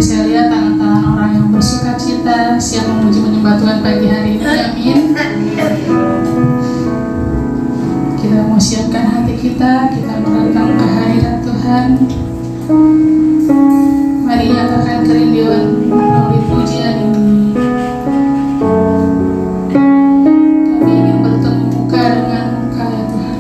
saya lihat tangan-tangan orang yang bersuka cita, siap memuji menyembah Tuhan pagi hari ini. Amin. Kita mau siapkan hati kita datang ke hadirat Tuhan. Mari nyatakan kerinduan melalui pujian ini. Kami ingin bertemu muka dengan muka, ya Tuhan.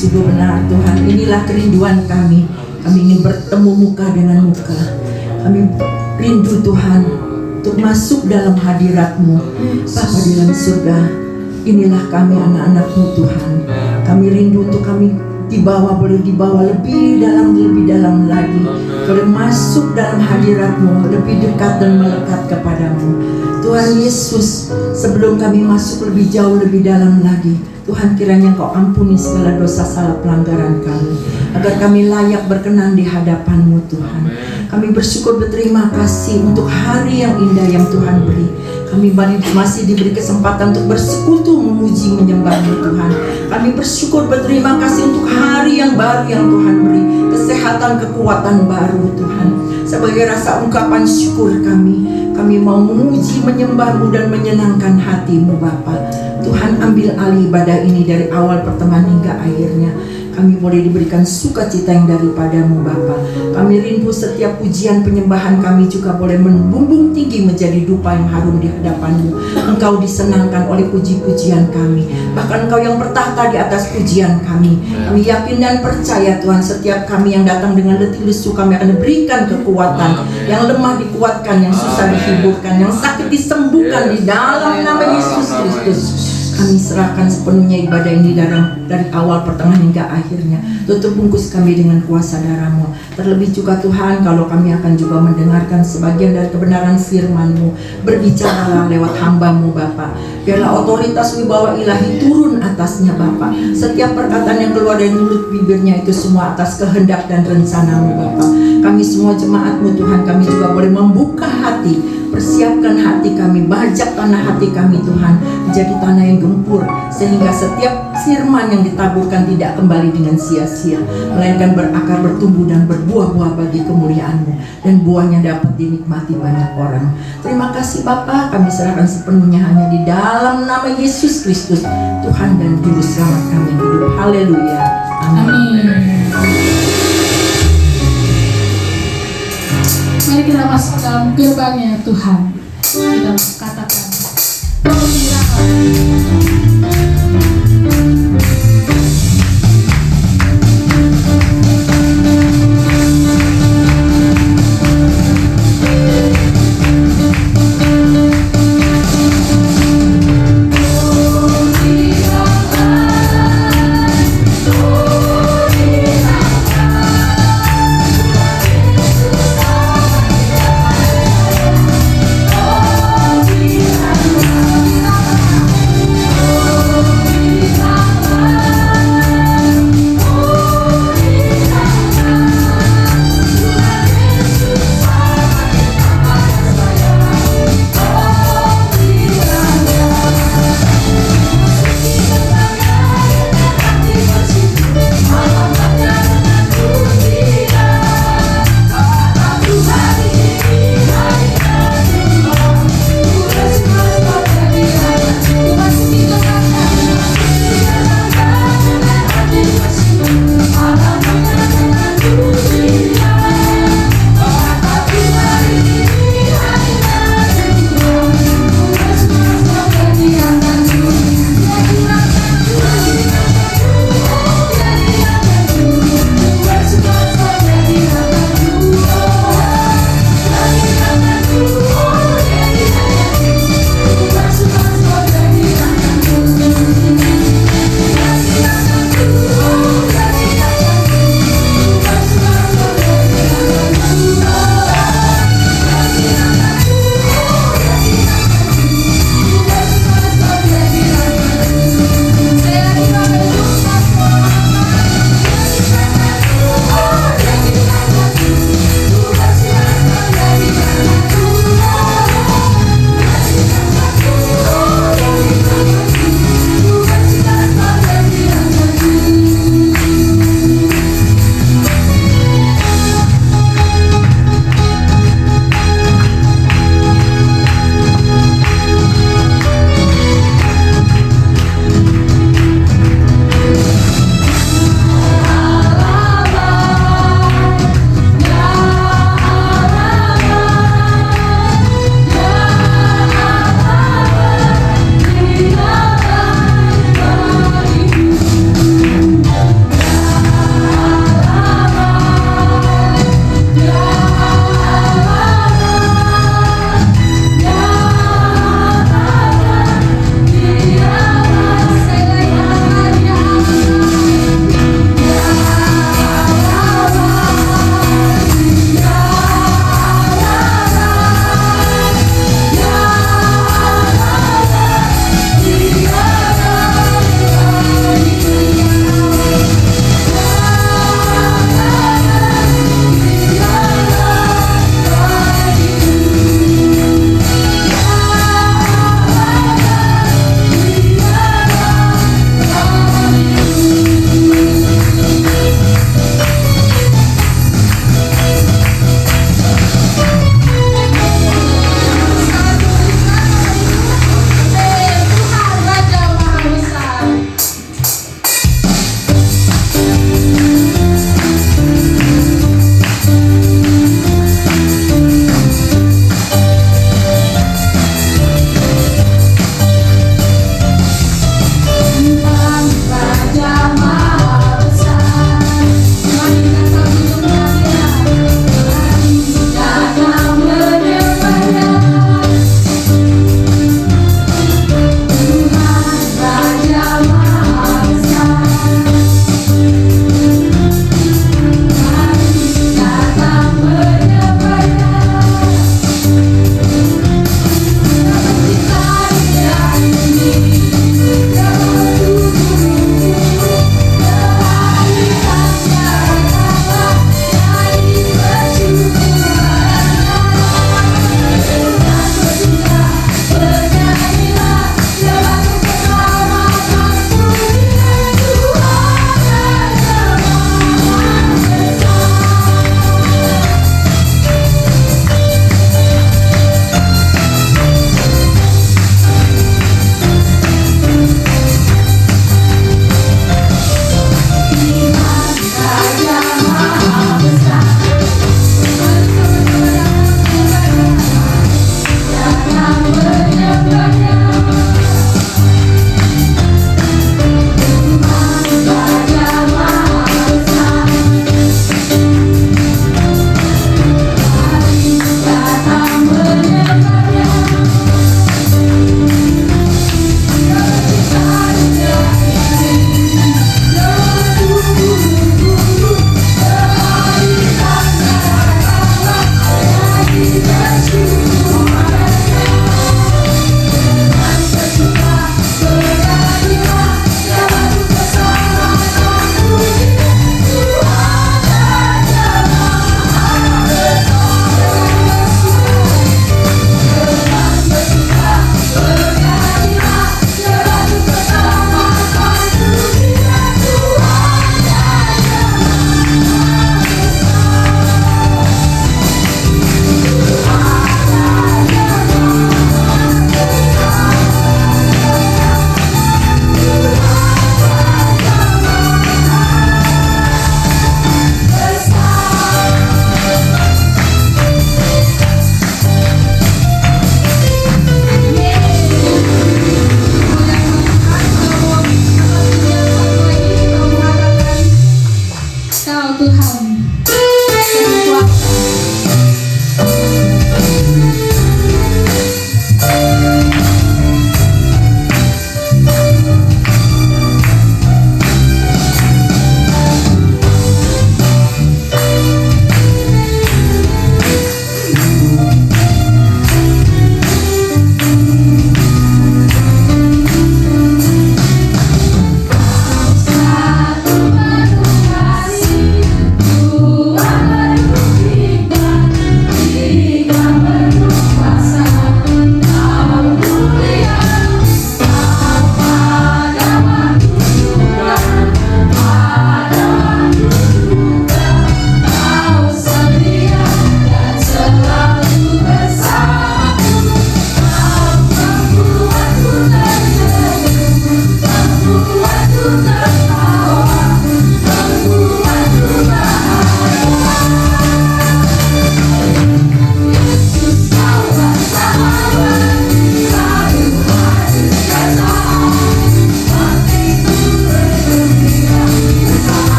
sungguh benar Tuhan. Inilah kerinduan kami. Kami ingin bertemu muka dengan muka. Kami rindu Tuhan untuk masuk dalam hadirat-Mu Bapa di dalam surga. Inilah kami anak-anak-Mu Tuhan. Kami rindu untuk kami boleh dibawa lebih dalam lagi, boleh masuk dalam hadirat-Mu, lebih dekat dan melekat kepadamu Tuhan Yesus. Sebelum kami masuk lebih jauh, lebih dalam lagi, Tuhan, kiranya Engkau ampuni segala dosa salah pelanggaran kami, agar kami layak berkenan di hadapan-Mu Tuhan. Kami bersyukur berterima kasih untuk hari yang indah yang Tuhan beri. Kami masih diberi kesempatan untuk bersekutu, memuji, menyembah-Mu Tuhan. Kami bersyukur berterima kasih untuk hari yang baru yang Tuhan beri, kesehatan, kekuatan baru Tuhan. Sebagai rasa ungkapan syukur kami mau memuji, menyembah-Mu dan menyenangkan hati-Mu Bapa. Tuhan, ambil alih ibadah ini dari awal pertemuan hingga akhirnya. Kami boleh diberikan sukacita yang daripada-Mu Bapa. Kami rindu setiap pujian penyembahan kami juga boleh membumbung tinggi menjadi dupa yang harum di hadapan-Mu. Engkau disenangkan oleh puji-pujian kami. Bahkan Engkau yang bertahta di atas pujian kami. Kami yakin dan percaya Tuhan, setiap kami yang datang dengan letih lesu, kami akan diberikan kekuatan. Yang lemah dikuatkan, yang susah dihiburkan, yang sakit disembuhkan di dalam nama Yesus Kristus. Kami serahkan sepenuhnya ibadah ini dari awal pertengahan hingga akhirnya. Tutup bungkus kami dengan kuasa darah-Mu. Terlebih juga Tuhan, kalau kami akan juga mendengarkan sebagian dari kebenaran firman-Mu, berbicaralah lewat hamba-Mu Bapa. Biarlah otoritas wibawa ilahi turun atasnya Bapa. Setiap perkataan yang keluar dari mulut bibirnya itu semua atas kehendak dan rencana-Mu Bapa. Kami semua jemaat-Mu Tuhan, kami juga boleh membuka hati. Persiapkan hati kami, bajak tanah hati kami Tuhan menjadi tanah yang gempur, sehingga setiap firman yang ditaburkan tidak kembali dengan sia-sia, melainkan berakar, bertumbuh dan berbuah-buah bagi kemuliaan-Mu, dan buahnya dapat dinikmati banyak orang. Terima kasih Bapa, kami serahkan sepenuhnya hanya di dalam nama Yesus Kristus, Tuhan dan Juru Selamat kami hidup. Haleluya. Amin. Mari kita masuk dalam gerbangnya Tuhan. Kita katakan Tuhan penuh kuasa.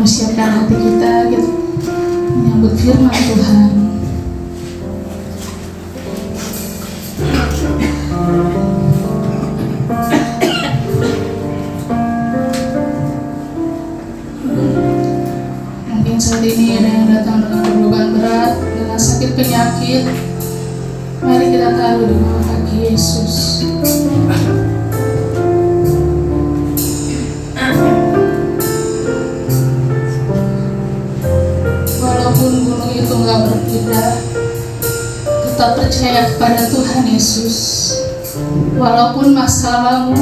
Siapkan hati kita gitu, menyambut firman Tuhan. Mungkin saat ini ada yang datang dengan beban berat, dengan sakit penyakit. Mari kita taruh di bawah kaki Yesus. Walaupun gunung itu nggak berpindah, tetap percaya kepada Tuhan Yesus. Walaupun masalahmu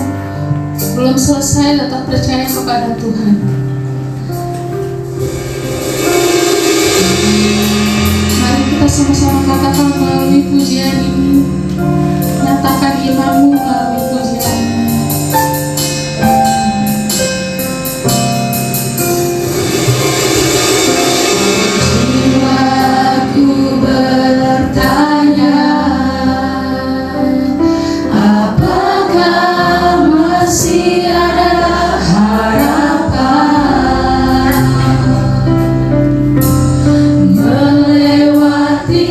belum selesai, tetap percaya kepada Tuhan. Mari kita sama-sama katakan melalui pujian ini, nyatakan imanmu melalui pujian ini. Jiwaku bertanya, apakah masih ada harapan melewati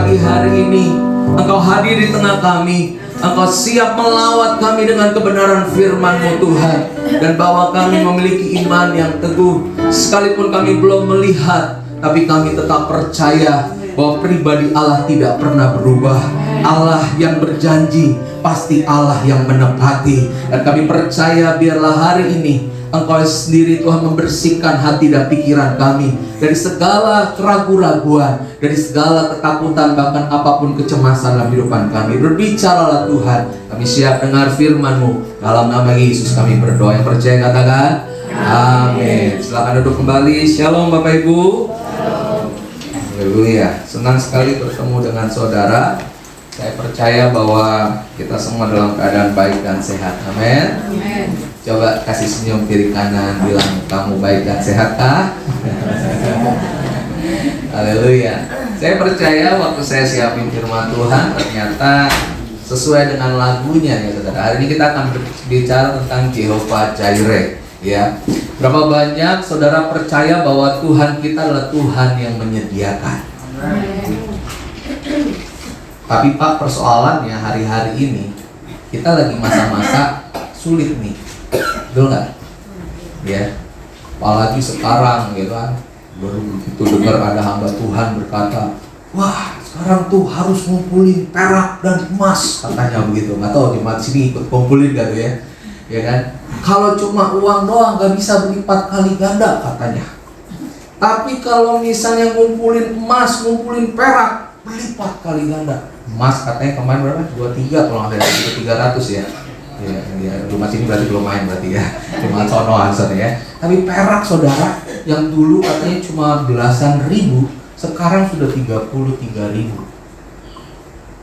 pagi hari ini Engkau hadir di tengah kami. Engkau siap melawat kami dengan kebenaran firman-Mu Tuhan. Dan bahwa kami memiliki iman yang teguh. Sekalipun kami belum melihat, tapi kami tetap percaya bahwa pribadi Allah tidak pernah berubah. Allah yang berjanji, pasti Allah yang menepati. Dan kami percaya biarlah hari ini Engkau sendiri Tuhan membersihkan hati dan pikiran kami dari segala keraguan-raguan, dari segala ketakutan, bahkan apapun kecemasan dalam kehidupan kami. Berbicaralah Tuhan, kami siap dengar firman-Mu. Dalam nama Yesus kami berdoa. Yang percaya katakan amin. Silakan duduk kembali. Shalom Bapak Ibu. Haleluya. Senang sekali bertemu dengan saudara. Saya percaya bahwa kita semua dalam keadaan baik dan sehat. Amin. Coba kasih senyum kiri kanan, bilang kamu baik dan sehat kah? Haleluya. Saya percaya waktu saya siapin firman Tuhan ternyata sesuai dengan lagunya ya saudara. Hari ini kita akan berbicara tentang Jehovah Jireh ya. Berapa banyak saudara percaya bahwa Tuhan kita adalah Tuhan yang menyediakan. Tapi Pak, persoalannya hari-hari ini kita lagi masa-masa sulit nih. Betul nggak? Ya, apalagi sekarang gitu kan, baru begitu dengar ada hamba Tuhan berkata, wah sekarang tuh harus ngumpulin perak dan emas, katanya begitu. Nggak tahu jemaat sini ikut kumpulin gak tuh ya? Ya kan? Kalau cuma uang doang nggak bisa berlipat kali ganda katanya. Tapi kalau misalnya ngumpulin emas, ngumpulin perak, berlipat kali ganda. Emas katanya kemarin berapa? 23 kalau nggak salah, 300 ya. Ya, rumah sini berarti belum main berarti ya. Cuma sono answer ya. Tapi perak saudara yang dulu katanya cuma belasan ribu, sekarang sudah 33.000.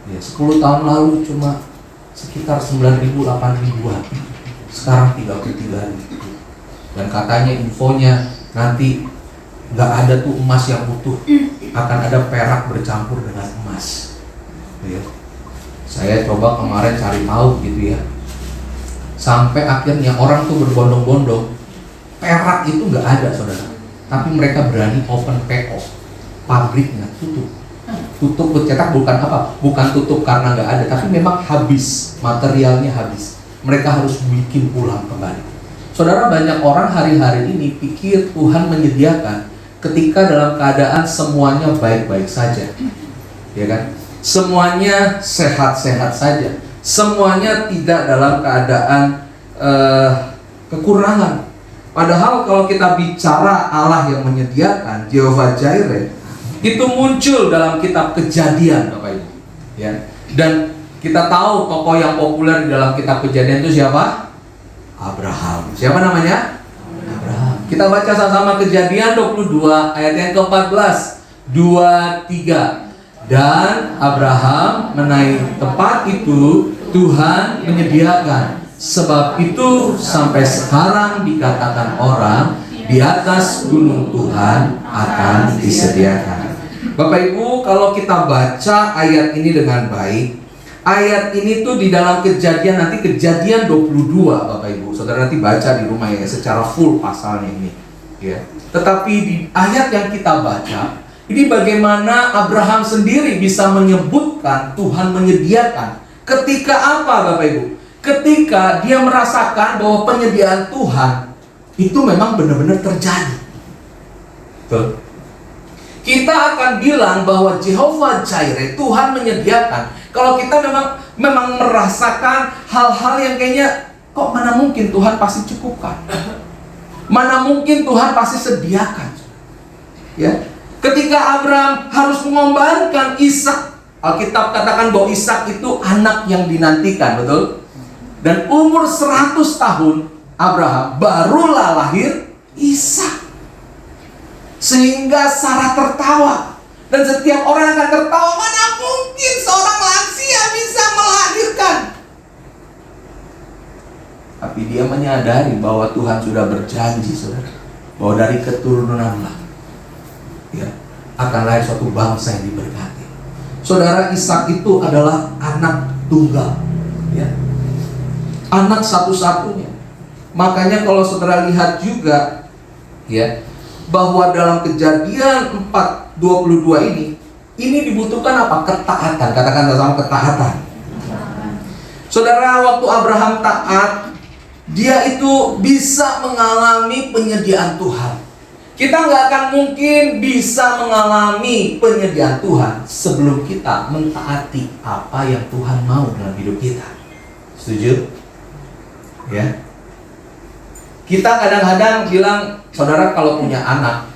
Ya, 10 tahun lalu cuma sekitar 9.000, 8.000-an. Sekarang 33.000. Dan katanya infonya nanti nggak ada tuh emas yang utuh, akan ada perak bercampur dengan emas. Ya. Saya coba kemarin cari tahu gitu ya. Sampai akhirnya orang tuh berbondong-bondong. Perak itu nggak ada saudara, tapi mereka berani open PO, pabriknya tutup. Tutup bercetak bukan apa? Bukan tutup karena nggak ada, tapi memang habis, materialnya habis. Mereka harus bikin ulang kembali. Saudara, banyak orang hari-hari ini pikir Tuhan menyediakan ketika dalam keadaan semuanya baik-baik saja, ya kan? Semuanya sehat-sehat saja. Semuanya tidak dalam keadaan kekurangan. Padahal kalau kita bicara Allah yang menyediakan, Jehovah Jireh, itu muncul dalam kitab Kejadian, Bapak Ibu. Ya. Dan kita tahu tokoh yang populer di dalam kitab Kejadian itu siapa? Abraham. Siapa namanya? Abraham. Kita baca sama-sama Kejadian 22 ayat yang ke-14. 2-3. Dan Abraham menaik tempat itu Tuhan menyediakan. Sebab itu sampai sekarang dikatakan orang, di atas gunung Tuhan akan disediakan. Bapak Ibu, kalau kita baca ayat ini dengan baik, ayat ini tuh di dalam Kejadian, nanti Kejadian 22 Bapak Ibu. Saudara nanti baca di rumah ya secara full pasalnya ini ya. Tetapi di ayat yang kita baca ini bagaimana Abraham sendiri bisa menyebutkan Tuhan menyediakan. Ketika apa Bapak Ibu? Ketika dia merasakan bahwa penyediaan Tuhan itu memang benar-benar terjadi. Betul. Kita akan bilang bahwa Jehovah Jireh, Tuhan menyediakan, kalau kita memang merasakan hal-hal yang kayaknya kok mana mungkin Tuhan pasti cukupkan. Mana mungkin Tuhan pasti sediakan. Ya. Ketika Abraham harus mengorbankan Ishak, Alkitab katakan bahwa Ishak itu anak yang dinantikan, betul? Dan umur 100 tahun Abraham barulah lahir Ishak. Sehingga Sarah tertawa. Dan setiap orang akan tertawa, mana mungkin seorang lansia bisa melahirkan. Tapi dia menyadari bahwa Tuhan sudah berjanji, saudara, bahwa dari keturunanlah ya, akan lahir suatu bangsa yang diberkati. Saudara, Ishak itu adalah anak tunggal ya. Anak satu-satunya. Makanya kalau saudara lihat juga ya, bahwa dalam Kejadian 4:22 ini Ini dibutuhkan apa? Ketaatan. Katakan sama, ketaatan. Saudara, waktu Abraham taat, dia itu bisa mengalami penyediaan Tuhan. Kita nggak akan mungkin bisa mengalami penyediaan Tuhan sebelum kita mentaati apa yang Tuhan mau dalam hidup kita. Setuju? Ya. Kita kadang-kadang bilang, saudara kalau punya anak,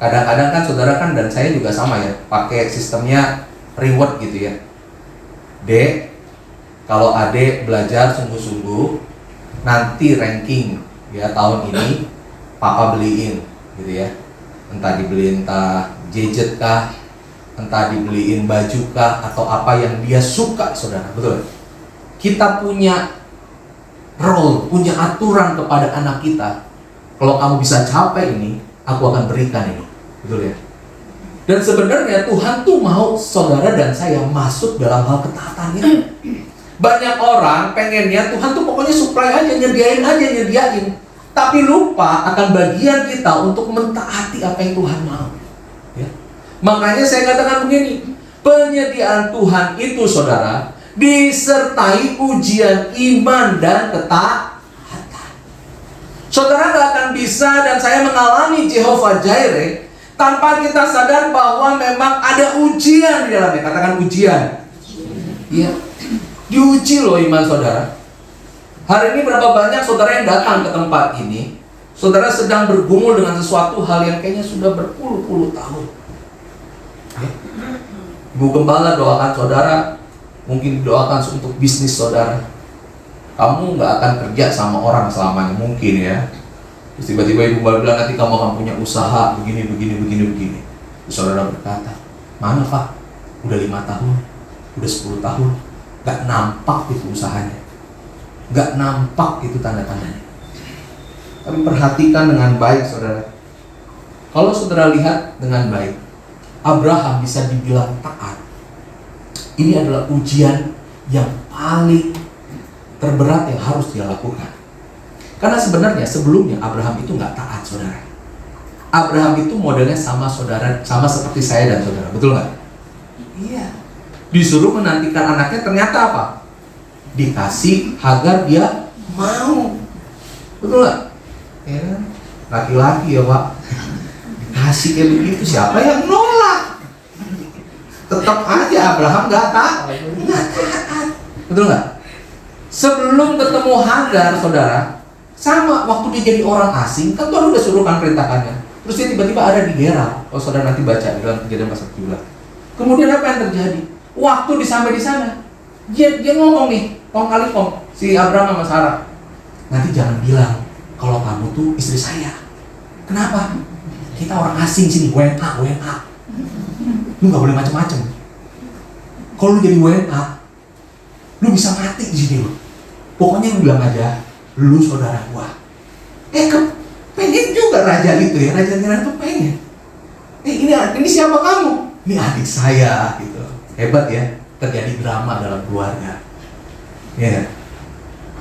kadang-kadang kan saudara kan dan saya juga sama ya, pakai sistemnya reward gitu ya. Dek, kalau adek belajar sungguh-sungguh, nanti ranking ya tahun ini papa beliin gitu ya. Entah dibeliin gadget kah, entah dibeliin baju kah, atau apa yang dia suka, saudara. Betul? Kita punya role, punya aturan kepada anak kita. Kalau kamu bisa capai ini, aku akan berikan ini. Betul ya? Dan sebenarnya Tuhan tuh mau saudara dan saya masuk dalam hal ketaatan ini. Banyak orang pengennya Tuhan tuh pokoknya supply aja, nyediain. Tapi lupa akan bagian kita untuk mentaati apa yang Tuhan mau. Ya. Makanya saya katakan begini, penyediaan Tuhan itu saudara disertai ujian iman dan ketaatan. Saudara gak akan bisa dan saya mengalami Jehovah Jireh tanpa kita sadar bahwa memang ada ujian di dalamnya. Katakan ujian. Iya. Diuji loh iman saudara. Hari ini berapa banyak saudara yang datang ke tempat ini, saudara sedang bergumul dengan sesuatu hal yang kayaknya sudah berpuluh-puluh tahun. Ya. Ibu Gembala doakan saudara, mungkin doakan untuk bisnis saudara. Kamu nggak akan kerja sama orang selamanya mungkin ya. Terus tiba-tiba Ibu Gembala bilang nanti kamu akan punya usaha begini. Terus saudara berkata, mana Pak? Udah 5 tahun, udah 10 tahun, nggak nampak itu usahanya, nggak nampak itu tanda-tandanya. Tapi perhatikan dengan baik saudara. Kalau saudara lihat dengan baik, Abraham bisa dibilang taat. Ini adalah ujian yang paling terberat yang harus dia lakukan. Karena sebenarnya sebelumnya Abraham itu nggak taat saudara. Abraham itu modelnya sama saudara, sama seperti saya dan saudara, betul nggak? Iya. Disuruh menantikan anaknya, ternyata apa? Dikasih Hagar, dia mau. Betul nggak? Ya, laki-laki ya Pak. Dikasih kayak begitu, siapa yang nolak? Tetap aja Abraham nggak taat. Betul nggak? Sebelum ketemu Hagar, saudara, sama waktu dia jadi orang asing, kan Tuhan udah suruhkan perintahkannya. Terus dia tiba-tiba ada di Gerar. Kalau saudara nanti baca di dalam Kejadian pasal 17. Kemudian apa yang terjadi? Waktu sampai di sana, dia ngomong nih, kong kali kong, si Abraham sama Sarah, nanti jangan bilang kalau kamu tuh istri saya. Kenapa? Kita orang asing sini, WNA. Lu nggak boleh macam-macam. Kalau lu jadi WNA, lu bisa mati di sini lu. Pokoknya lu bilang aja, lu saudara gua. Pengen juga raja itu ya, raja Gerar itu pengen. Ini siapa kamu? Ini adik saya gitu. Hebat ya, terjadi drama dalam keluarga. Ya.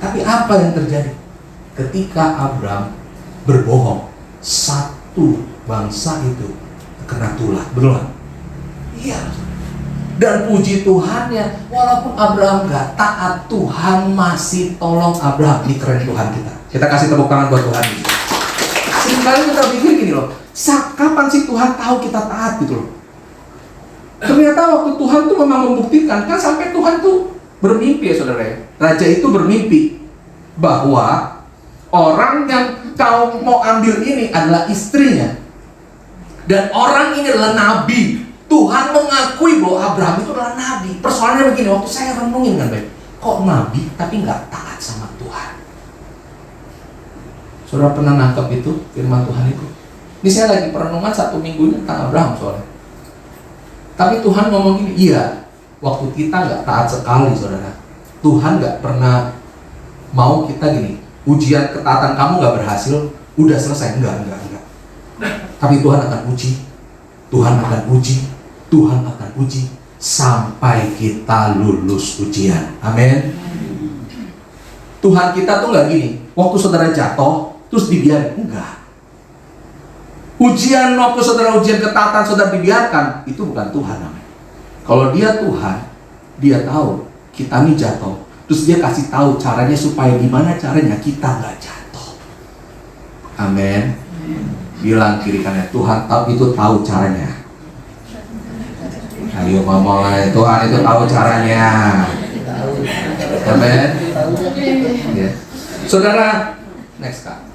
Tapi apa yang terjadi? Ketika Abraham berbohong, satu bangsa itu kena tulah, betul nggak? Iya. Dan puji Tuhannya, walaupun Abraham gak taat, Tuhan masih tolong Abraham. Ini keren Tuhan kita. Kita kasih tepuk tangan buat Tuhan. Seringkali kita pikir gini loh, kapan sih Tuhan tahu kita taat gitu loh? Ternyata waktu Tuhan tuh memang membuktikan, kan sampai Tuhan tuh bermimpi ya saudara ya. Raja itu bermimpi bahwa orang yang kau mau ambil ini adalah istrinya. Dan orang ini adalah nabi. Tuhan mengakui bahwa Abraham itu adalah nabi. Persoalannya begini, waktu saya renungin kan baik, kok nabi tapi nggak taat sama Tuhan? Saudara pernah nangkep itu firman Tuhan itu? Ini saya lagi perenungan 1 minggu ini tentang Abraham soalnya. Tapi Tuhan ngomong gini, iya, waktu kita nggak taat sekali saudara, Tuhan nggak pernah mau kita gini, ujian ketaatan kamu nggak berhasil, udah selesai, enggak. Tapi Tuhan akan uji, Tuhan akan uji sampai kita lulus ujian. Amin. Tuhan kita tuh nggak gini, waktu saudara jatuh terus dibiarin, enggak. Ujian waktu saudara ujian ketaatan saudara dibiarkan, itu bukan Tuhan namanya. Kalau dia Tuhan, dia tahu kita nih jatuh. Terus dia kasih tahu caranya supaya gimana caranya kita nggak jatuh. Amin. Bilang kiri kanan, Tuhan itu tahu caranya. Ayo ngomong aja, Tuhan itu tahu caranya. Amin. Ya. Saudara, next Kak.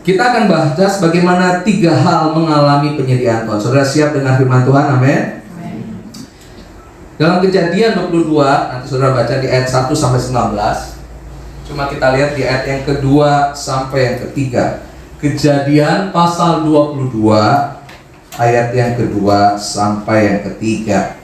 Kita akan bahas bagaimana 3 hal mengalami penyediaan Tuhan. Saudara siap dengan firman Tuhan? Amin. Dalam Kejadian 22, nanti saudara baca di ayat 1 sampai 19. Cuma kita lihat di ayat yang kedua sampai yang ketiga. Kejadian pasal 22 ayat yang kedua sampai yang ketiga.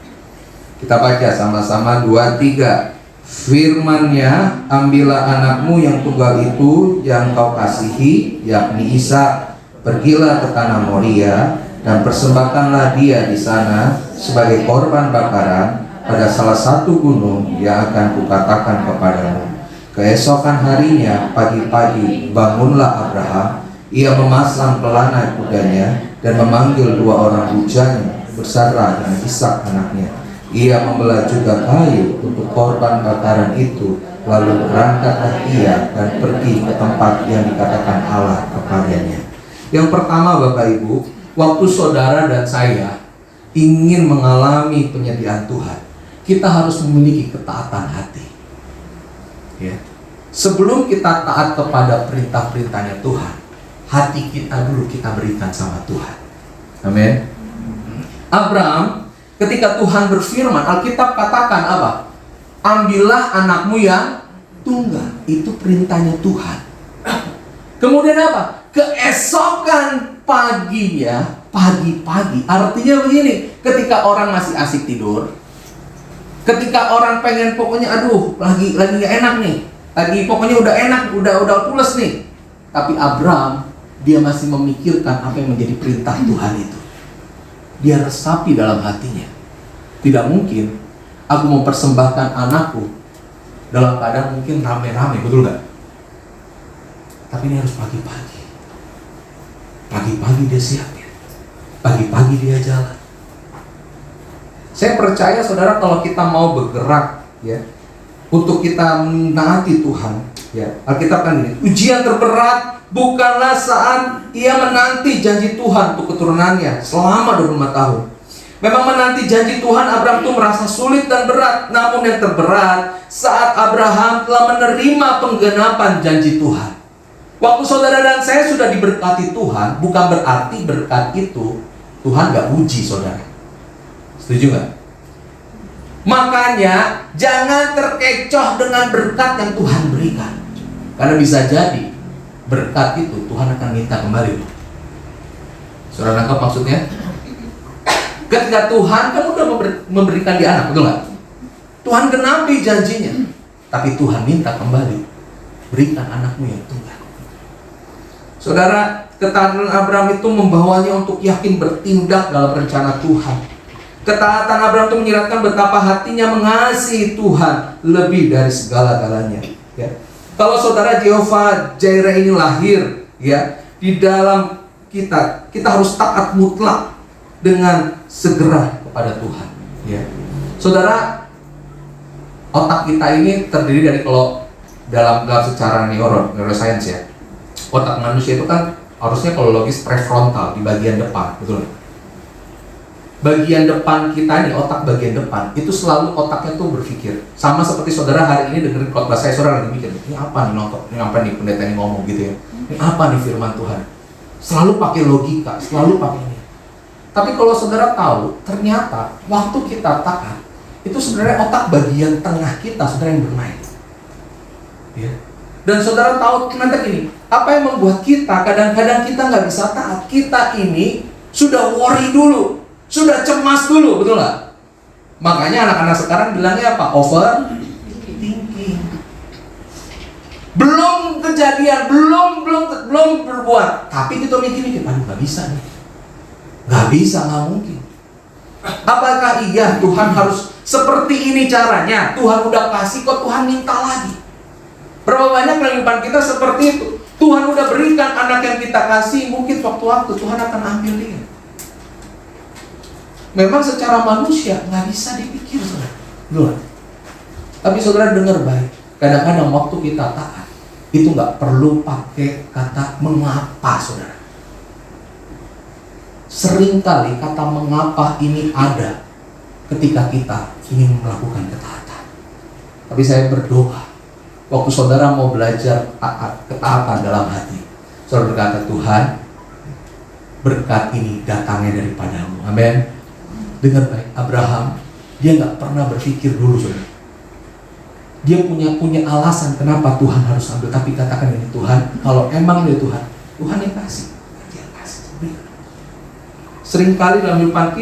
Kita baca sama-sama 2, 3. Firman-Nya, ambillah anakmu yang tunggal itu yang kau kasihi, yakni Ishak, pergilah ke tanah Moria dan persembahkanlah dia di sana sebagai korban bakaran pada salah satu gunung yang akan kukatakan kepadamu. Keesokan harinya pagi-pagi bangunlah Abraham, ia memasang pelana kudanya dan memanggil 2 orang bujanya bersama dengan Ishak anaknya. Ia membelah juga kayu untuk korban bakaran itu, lalu berangkatlah ia dan pergi ke tempat yang dikatakan Allah kepadanya. Yang pertama Bapak Ibu, waktu saudara dan saya ingin mengalami penyediaan Tuhan, kita harus memiliki ketaatan hati. Ya. Sebelum kita taat kepada perintah-perintahnya Tuhan, hati kita dulu kita berikan sama Tuhan. Amin. Abraham, ketika Tuhan berfirman, Alkitab katakan apa? Ambillah anakmu yang tunggal. Itu perintahnya Tuhan. Kemudian apa? Keesokan paginya, pagi-pagi. Artinya begini, ketika orang masih asik tidur, ketika orang pengen pokoknya lagi gak enak nih, lagi pokoknya udah enak, udah pules nih. Tapi Abraham, dia masih memikirkan apa yang menjadi perintah Tuhan itu. Dia resapi dalam hatinya. Tidak mungkin aku mempersembahkan anakku dalam keadaan mungkin rame-rame, betul gak? Tapi ini harus pagi-pagi. Pagi-pagi dia siapin. Pagi-pagi dia jalan. Saya percaya saudara, kalau kita mau bergerak ya, untuk kita menaati Tuhan ya, Alkitab kan ini, ujian terberat bukanlah saat ia menanti janji Tuhan untuk keturunannya selama 25 tahun. Memang menanti janji Tuhan Abraham itu merasa sulit dan berat. Namun yang terberat saat Abraham telah menerima penggenapan janji Tuhan. Waktu saudara dan saya sudah diberkati Tuhan, bukan berarti berkat itu Tuhan gak uji saudara. Setuju gak? Makanya jangan terkecoh dengan berkat yang Tuhan berikan. Karena bisa jadi berkat itu Tuhan akan minta kembali. Saudara nangkap maksudnya? Ketika Tuhan kamu sudah memberikan dia anak, betul gak? Tuhan genapi janjinya, tapi Tuhan minta kembali, berikan anakmu yang tunggal. Saudara, ketaatan Abraham itu membawanya untuk yakin bertindak dalam rencana Tuhan. Ketaatan Abraham itu menyiratkan betapa hatinya mengasihi Tuhan lebih dari segala-galanya. Ya. Kalau saudara Jehovah Jireh ini lahir, ya, di dalam kita harus taat mutlak dengan segera kepada Tuhan. Ya. Saudara, otak kita ini terdiri dari, kalau dalam secara neuroscience ya, otak manusia itu kan harusnya kalau logis prefrontal di bagian depan, betul? Bagian depan kita nih, otak bagian depan itu selalu otaknya tuh berpikir. Sama seperti saudara hari ini dengerin khotbah saya, saudara lagi mikir, ini apa nih nonton, ini apa nih pendeta ini ngomong gitu ya, ini apa nih firman Tuhan. Selalu pakai logika, selalu pakai ini. Tapi kalau saudara tahu, ternyata waktu kita taat, itu sebenarnya otak bagian tengah kita saudara yang bermain. Ya. Dan saudara tahu nanti gini, apa yang membuat kita kadang-kadang kita nggak bisa taat? Kita ini sudah worry dulu, sudah cemas dulu, betul nggak? Makanya anak-anak sekarang bilangnya apa? Overthinking. Belum kejadian, belum berbuat, tapi kita mikir-mikir, aduh nggak bisa nih, nggak bisa, nggak mungkin. Apakah iya Tuhan harus seperti ini caranya? Tuhan udah kasih kok, Tuhan minta lagi. Berapa banyak kehidupan kita seperti itu? Tuhan udah berikan anak yang kita kasih, mungkin waktu-waktu Tuhan akan ambil dia. memang secara manusia nggak bisa dipikir, saudara. Loh. Tapi saudara dengar baik, kadang-kadang waktu kita taat itu nggak perlu pakai kata mengapa, saudara. Seringkali kata mengapa ini ada ketika kita ingin melakukan ketaatan. Tapi saya berdoa, waktu saudara mau belajar ketaatan dalam hati, saudara berkata, Tuhan, berkat ini datangnya daripadamu. Amin. Dengar baik, Abraham, dia nggak pernah berpikir dulu, saudara. Dia punya alasan kenapa Tuhan harus ambil. Tapi katakan ini, Tuhan, kalau emang dia Tuhan, Tuhan yang kasih, dia kasih. Seringkali dalam kehidupan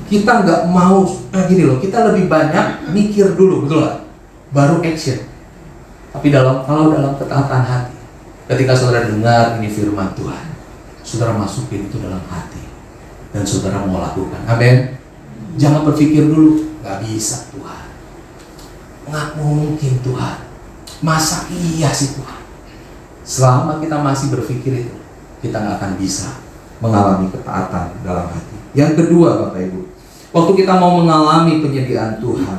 kita nggak mau, gini loh, kita lebih banyak mikir dulu, betul nggak? Baru action. Tapi kalau dalam ketaatan hati, ketika saudara dengar ini firman Tuhan, saudara masukin itu dalam hati dan saudara mau lakukan. Amin. Jangan berpikir dulu, nggak bisa Tuhan, nggak mungkin Tuhan, masa iya sih Tuhan. Selama kita masih berpikir itu, kita nggak akan bisa mengalami ketaatan dalam hati. Yang kedua, Bapak Ibu, waktu kita mau mengalami penyediaan Tuhan,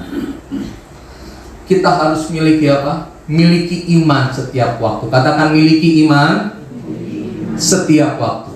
kita harus miliki apa? Miliki iman setiap waktu. Katakan, miliki iman setiap waktu.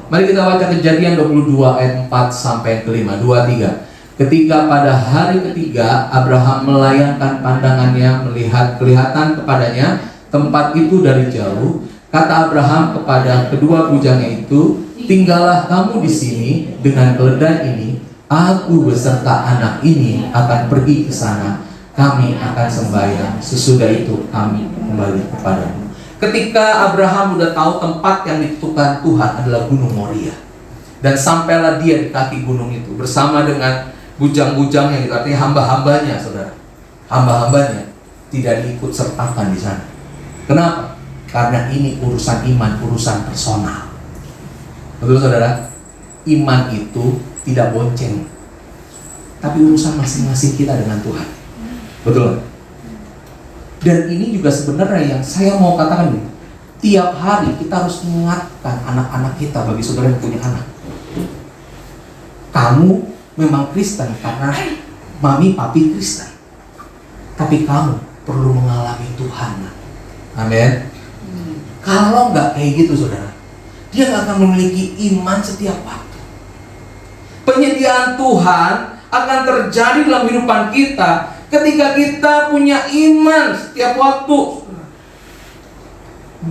Mari kita baca Kejadian 22 ayat 4 sampai yang kelima. 2-3. Ketika pada hari ketiga Abraham melayangkan pandangannya melihat kelihatan kepadanya tempat itu dari jauh, kata Abraham kepada kedua bujangnya itu, tinggallah kamu di sini dengan keledai ini, aku beserta anak ini akan pergi ke sana, kami akan sembahyang, sesudah itu kami kembali kepadamu. Ketika Abraham udah tahu tempat yang ditentukan Tuhan adalah Gunung Moria, dan sampailah dia di kaki gunung itu bersama dengan bujang-bujang yang itu artinya hamba-hambanya, saudara. Hamba-hambanya tidak diikut sertakan di sana. Kenapa? Karena ini urusan iman, urusan personal. Betul, saudara? Iman itu tidak bonceng, tapi urusan masing-masing kita dengan Tuhan. Betul. Dan ini juga sebenarnya yang saya mau katakan ini, tiap hari kita harus mengingatkan anak-anak kita, bagi saudara yang punya anak, kamu memang Kristen karena mami papi Kristen, tapi kamu perlu mengalami Tuhan. Amin. Kalau nggak kayak gitu, saudara, dia nggak akan memiliki iman setiap waktu. Penyediaan Tuhan akan terjadi dalam kehidupan kita ketika kita punya iman setiap waktu.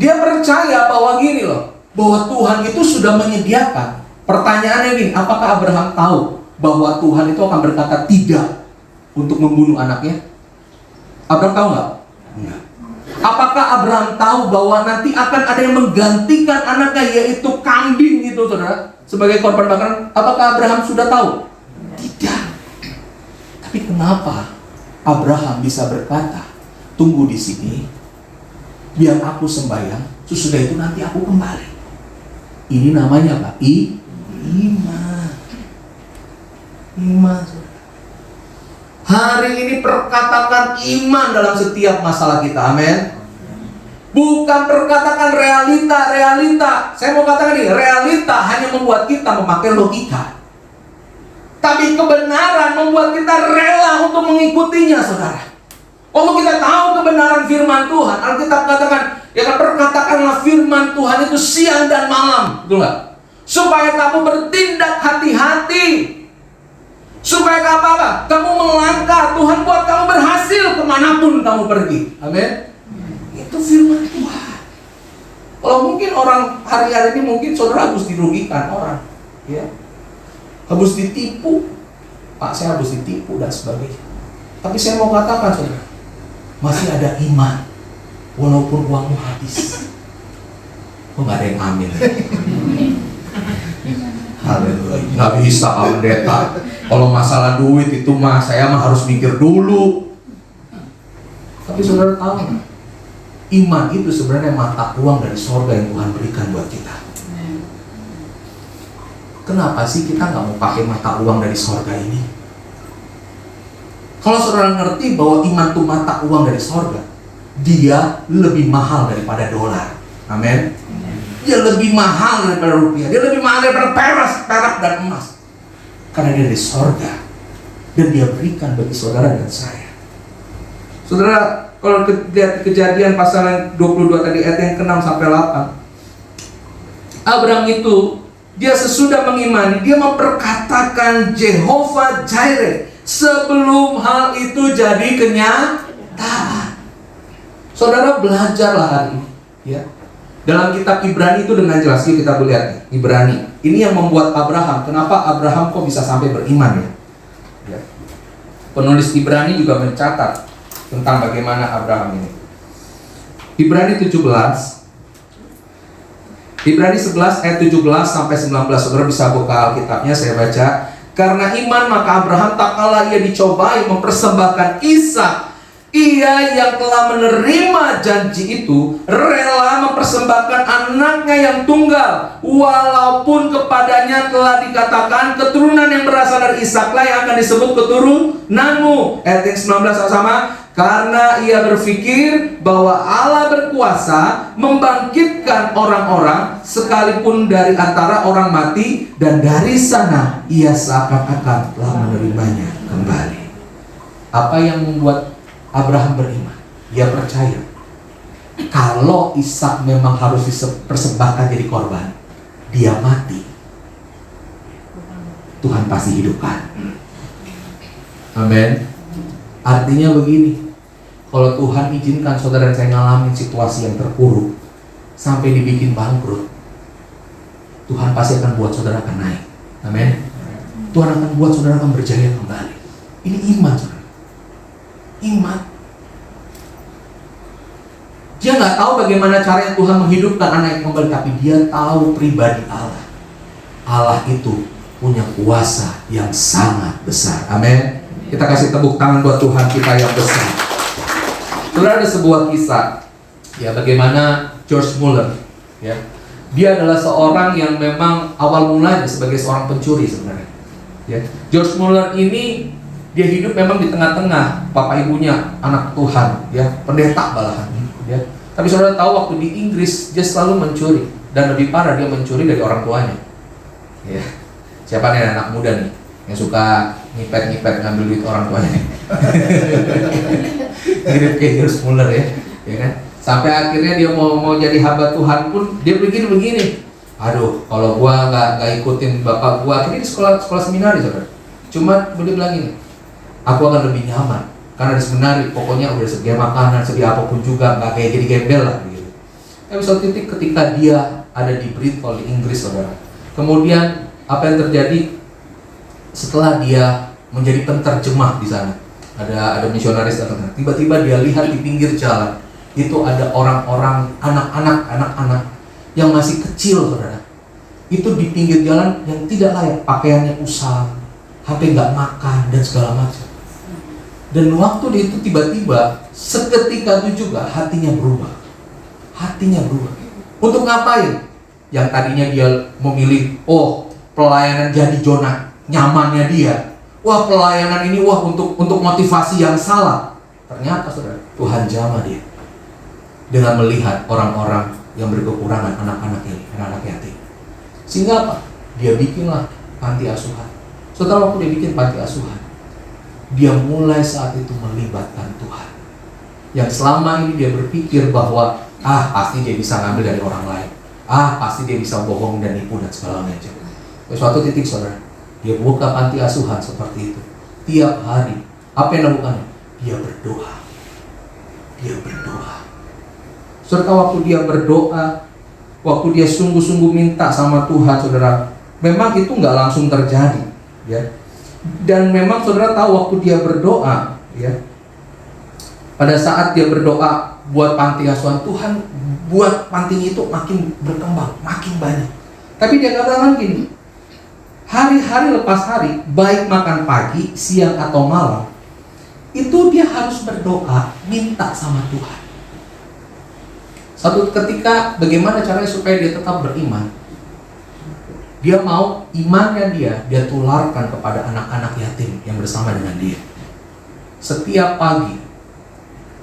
Dia percaya bahwa gini loh, bahwa Tuhan itu sudah menyediakan. Pertanyaannya gini, apakah Abraham tahu bahwa Tuhan itu akan berkata tidak untuk membunuh anaknya? Abraham tahu nggak? Enggak. Apakah Abraham tahu bahwa nanti akan ada yang menggantikan anaknya, yaitu kambing itu, saudara, sebagai korban bakaran? Apakah Abraham sudah tahu? Tidak. Tapi kenapa Abraham bisa berkata, tunggu di sini, biar aku sembahyang, sesudah itu nanti aku kembali. Ini namanya apa? Iman. Iman, saudara. Hari ini perkatakan iman dalam setiap masalah kita. Amin. Bukan perkatakan realita. Saya mau katakan ini, realita hanya membuat kita memakai logika. Tapi kebenaran membuat kita rela untuk mengikutinya, saudara. Waktu kita tahu kebenaran firman Tuhan, Alkitab katakan, ya kan, perkatakanlah firman Tuhan itu siang dan malam, betul nggak? Supaya kamu bertindak hati-hati. Supaya apa? Kamu melangkah, Tuhan buat kamu berhasil kemanapun kamu pergi. Amin. Itu firman Tuhan. Kalau mungkin orang hari-hari ini mungkin saudara harus dirugikan orang, ya, harus ditipu, Pak, saya harus ditipu dan sebagainya. Tapi saya mau katakan, saudara, masih ada iman walaupun uangmu habis. Kok nggak ada yang amin? Haleluya. Nggak bisa, Pak Pendeta. Kalau masalah duit itu mah saya mah harus mikir dulu. Tapi saudara tahu nggak? Iman itu sebenarnya mata uang dari sorga yang Tuhan berikan buat kita. Kenapa sih kita nggak mau pakai mata uang dari sorga ini? Kalau saudara ngerti bahwa iman itu mata uang dari sorga, dia lebih mahal daripada dolar. Amin. Dia lebih mahal daripada rupiah. Dia lebih mahal daripada perak dan emas. karena dia dari sorga, dan dia berikan bagi saudara dan saya. Saudara, kalau lihat Kejadian pasal yang 22 tadi, ayat yang ke-6 sampai 8, Abraham itu, dia sesudah mengimani, dia memperkatakan Jehovah Jireh sebelum hal itu jadi kenyataan. Saudara, belajarlah hari ini, ya. Dalam kitab Ibrani itu dengan jelas, yuk kita lihat nih, Ibrani. Ini yang membuat Abraham, kenapa Abraham kok bisa sampai beriman ya? Ya. Penulis Ibrani juga mencatat tentang bagaimana Abraham ini. Ibrani 17, Ibrani 11 ayat 17 sampai 19. Saudara bisa buka Alkitabnya, saya baca. Karena iman maka Abraham tak kalah ia dicobai mempersembahkan Ishak, ia yang telah menerima janji itu rela mempersembahkan anaknya yang tunggal, walaupun kepadanya telah dikatakan keturunan yang berasal dari Ishaklah yang akan disebut keturunanmu. Ayat yang 19 sama. Karena ia berpikir bahwa Allah berkuasa membangkitkan orang-orang sekalipun dari antara orang mati, dan dari sana ia seakan-akan telah menerimanya kembali. Apa yang membuat Abraham beriman? Dia percaya kalau Ishak memang harus dipersembahkan jadi korban, dia mati, Tuhan pasti hidupkan. Amin. Artinya begini, kalau Tuhan izinkan saudara saya ngalamin situasi yang terpuruk sampai dibikin bangkrut, Tuhan pasti akan buat saudara akan naik. Amin. Tuhan akan buat saudara akan berjaya kembali. Ini iman, saudara. Iman. Dia nggak tahu bagaimana caranya Tuhan menghidupkan anak yang kembali, tapi dia tahu pribadi Allah. Allah itu punya kuasa yang sangat besar. Amin. Kita kasih tepuk tangan buat Tuhan kita yang besar. Saudara, ada sebuah kisah, ya, bagaimana George Muller, ya, dia adalah seorang yang memang awal mulanya sebagai seorang pencuri sebenarnya. Ya, George Muller ini dia hidup memang di tengah-tengah bapak ibunya anak Tuhan, ya, pendeta malahan, ya. Tapi saudara tahu waktu di Inggris dia selalu mencuri, dan lebih parah dia mencuri dari orang tuanya. Ya, siapa nih anak muda nih yang suka ngipet-ngipet ngambil duit orang tuanya? Mirip kayak George Muller ya kan? Sampai akhirnya dia mau jadi hamba Tuhan pun dia begini. Aduh, kalau gua nggak ikutin bapak gua, akhirnya di sekolah seminari, saudara. Cuma boleh bilang ini, aku akan lebih nyaman karena di seminari pokoknya udah sedia makanan, sedia apapun juga, nggak kayak jadi gembel lah gitu. Tapi suatu titik ketika dia ada di Bristol di Inggris, saudara. Kemudian apa yang terjadi setelah dia menjadi penterjemah di sana? Ada misionaris datang. Tiba-tiba dia lihat di pinggir jalan itu ada orang-orang, anak-anak yang masih kecil, saudara. Itu di pinggir jalan yang tidak layak, pakaiannya usang, sampai nggak makan dan segala macam. Dan waktu itu tiba-tiba seketika itu juga hatinya berubah. Untuk ngapain? Yang tadinya dia memilih, pelayanan jadi zona nyamannya dia. Wah, pelayanan ini untuk motivasi yang salah. Ternyata saudara, Tuhan jamah dia dengan melihat orang-orang yang berkekurangan, anak-anak yatim. Sehingga apa? Dia bikinlah panti asuhan. Setelah waktu dia bikin panti asuhan, dia mulai saat itu melibatkan Tuhan. Yang selama ini dia berpikir bahwa pasti dia bisa ngambil dari orang lain, pasti dia bisa bohong dan nipu dan segala macam. Suatu titik, saudara, dia buka panti asuhan seperti itu. Tiap hari, apa yang dilakukannya? Dia berdoa. Serta waktu dia berdoa, waktu dia sungguh-sungguh minta sama Tuhan, saudara, memang itu nggak langsung terjadi, ya. Dan memang saudara tahu waktu dia berdoa, ya, pada saat dia berdoa buat panti asuhan, Tuhan buat panti itu makin berkembang, makin banyak. Tapi dia katakan gini, hari-hari lepas hari, baik makan pagi, siang atau malam, itu dia harus berdoa, minta sama Tuhan. Satu ketika, bagaimana caranya supaya dia tetap beriman? Dia mau imannya dia tularkan kepada anak-anak yatim yang bersama dengan dia. Setiap pagi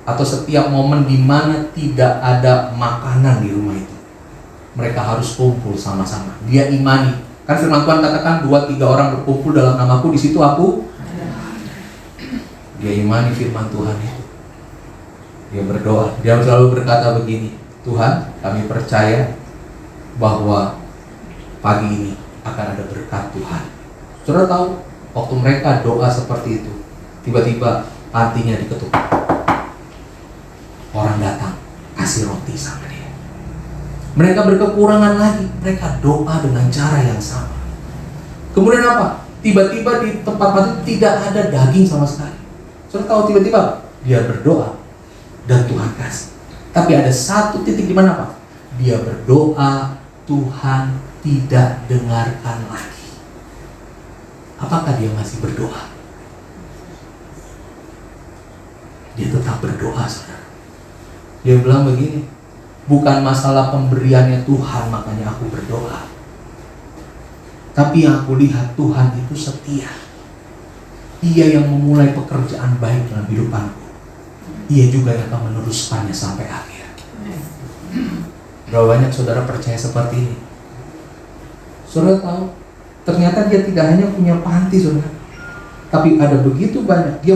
atau setiap momen di mana tidak ada makanan di rumah itu, mereka harus kumpul sama-sama. Dia imani Kan firman Tuhan katakan 2-3 orang berkumpul dalam namaku, di situ aku. Dia imani firman Tuhan itu. Dia berdoa, dia selalu berkata begini, Tuhan, kami percaya bahwa pagi ini akan ada berkat Tuhan. Saudara tahu, waktu mereka doa seperti itu, tiba-tiba hatinya diketuk. Orang datang, kasih roti sama dia. Mereka berkekurangan lagi, mereka doa dengan cara yang sama. Kemudian apa? Tiba-tiba di tempat itu tidak ada daging sama sekali. Saudara tahu tiba-tiba dia berdoa dan Tuhan kasih. Tapi ada satu titik di mana apa? Dia berdoa, Tuhan tidak dengarkan lagi. Apakah dia masih berdoa? Dia tetap berdoa, saudara. Dia bilang begini, bukan masalah pemberiannya Tuhan makanya aku berdoa, tapi yang aku lihat Tuhan itu setia. Dia yang memulai pekerjaan baik dalam hidupanku, Dia juga yang akan meneruskannya sampai akhir. Berapa banyak saudara percaya seperti ini? Saudara tahu, ternyata dia tidak hanya punya panti, saudara, tapi ada begitu banyak. Dia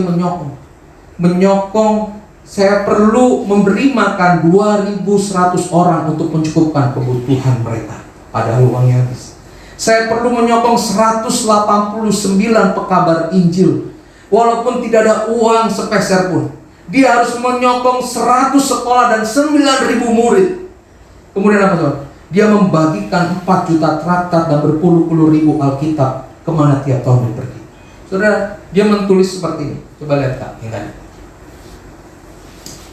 menyokong, saya perlu memberi makan 2.100 orang untuk mencukupkan kebutuhan mereka, padahal uangnya habis. Saya perlu menyokong 189 pekabar Injil, walaupun tidak ada uang sepeser pun. Dia harus menyokong 100 sekolah dan 9.000 murid. Kemudian apa, saudara? Dia membagikan 4 juta traktat dan berpuluh-puluh ribu Alkitab kemana tiap tahun dia pergi. Saudara, dia menulis seperti ini. Coba lihat Kak, yang tadi.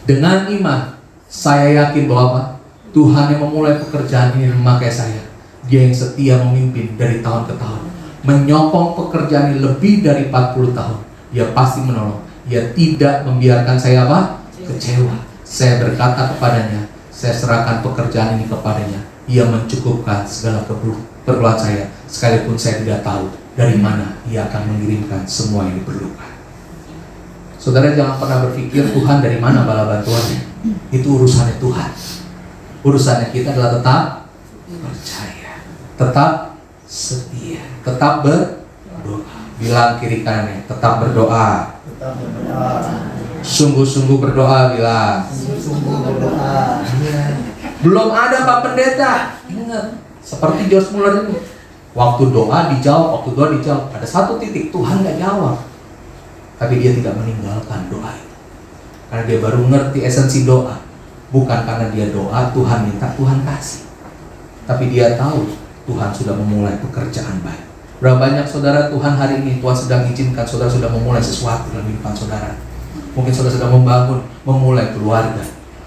Dengan iman, saya yakin bahwa Tuhan yang memulai pekerjaan ini memakai saya. Dia yang setia memimpin dari tahun ke tahun, menyokong pekerjaan ini lebih dari 40 tahun. Dia pasti menolong. Dia tidak membiarkan saya apa? Kecewa. Saya berkata kepadanya, saya serahkan pekerjaan ini kepadanya. Ia mencukupkan segala keperluan saya, sekalipun saya tidak tahu dari mana Ia akan mengirimkan semua yang diperlukan. Saudara jangan pernah berpikir Tuhan dari mana bala bantuannya. Itu urusannya Tuhan. Urusannya kita adalah tetap percaya, tetap setia, tetap berdoa. Bilang kiri kanannya, tetap berdoa. Sungguh-sungguh berdoa, bilang. Belum ada Pak Pendeta. Ingat, seperti George Muller ini. Waktu doa dijawab, Ada satu titik Tuhan gak jawab, tapi dia tidak meninggalkan doa itu. Karena dia baru ngerti esensi doa. Bukan karena dia doa, Tuhan minta, Tuhan kasih. Tapi dia tahu Tuhan sudah memulai pekerjaan baik. Berapa banyak saudara Tuhan hari ini Tuhan sedang izinkan saudara sudah memulai sesuatu dalam kehidupan saudara. Mungkin saudara sedang memulai keluarga.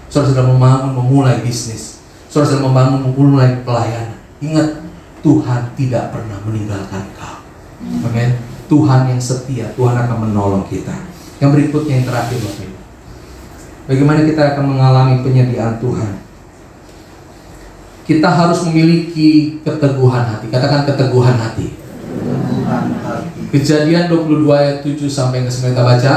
Saudara sedang memulai bisnis. Saudara sedang memulai pelayanan. Ingat, Tuhan tidak pernah meninggalkan kau. Amin. Tuhan yang setia, Tuhan akan menolong kita. Yang berikutnya, yang terakhir, Bapak Ibu. Bagaimana kita akan mengalami penyediaan Tuhan? Kita harus memiliki keteguhan hati. Katakan keteguhan hati. Kejadian 22 ayat 7 sampai ke 9 kita baca.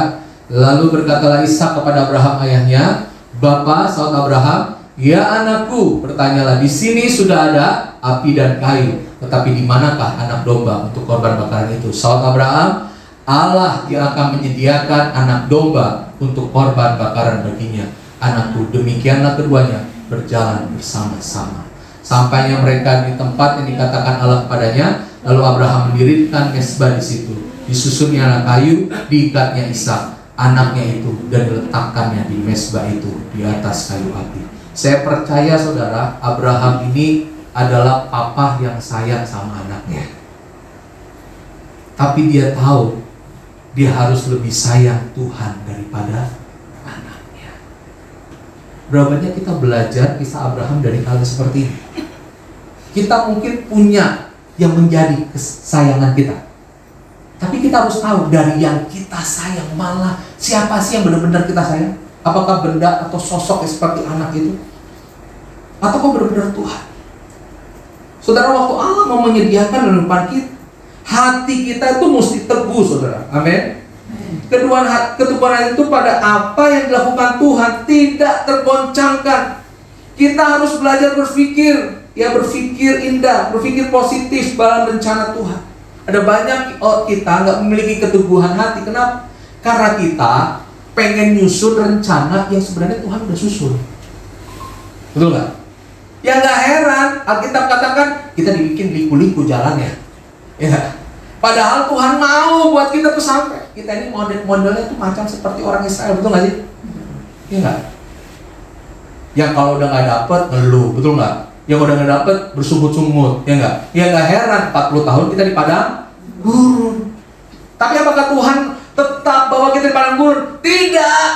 Lalu berkatalah Ishak kepada Abraham ayahnya, Bapa, saud Abraham, ya anakku, bertanyalah, di sini sudah ada api dan kayu, tetapi di manakah anak domba untuk korban bakaran itu? Saud Abraham, Allah yang akan menyediakan anak domba untuk korban bakaran baginya. Anakku, demikianlah keduanya berjalan bersama-sama. Sampainya mereka di tempat yang dikatakan Allah kepadanya, lalu Abraham mendirikan mezbah di situ. Disusunnya anak kayu, diikatnya Ishak, anaknya itu, dan diletakkannya di mezbah itu di atas kayu api. Saya percaya saudara, Abraham ini adalah papa yang sayang sama anaknya. Tapi dia tahu dia harus lebih sayang Tuhan daripada anaknya. Berapa banyak kita belajar kisah Abraham dari hal seperti ini. Kita mungkin punya yang menjadi kesayangan kita, tapi kita harus tahu dari yang kita sayang malah siapa sih yang benar-benar kita sayang? Apakah benda atau sosok seperti anak itu? Atau benar-benar Tuhan? Saudara, waktu Allah mau menyediakan dalam depan kita, hati kita itu mesti teguh, saudara. Amin. Keteguhan itu pada apa yang dilakukan Tuhan tidak tergoncangkan. Kita harus belajar berpikir, ya berpikir indah, berpikir positif dalam rencana Tuhan. Ada banyak kita nggak memiliki keteguhan hati. Kenapa? Karena kita pengen nyusun rencana yang sebenarnya Tuhan udah susun. Betul nggak? Ya nggak heran, Alkitab katakan kita dibikin liku-liku jalannya. Ya. Padahal Tuhan mau buat kita tuh sampai. Kita ini modelnya tuh macam seperti orang Israel, betul nggak sih? Iya nggak? Yang kalau udah nggak dapet ngeluh, betul nggak? Yang udah nggak dapet bersungut-sungut, ya nggak? Ya nggak heran, 40 tahun kita di padang gurun. Tapi apakah Tuhan tetap bawa kita di padang gurun? Tidak.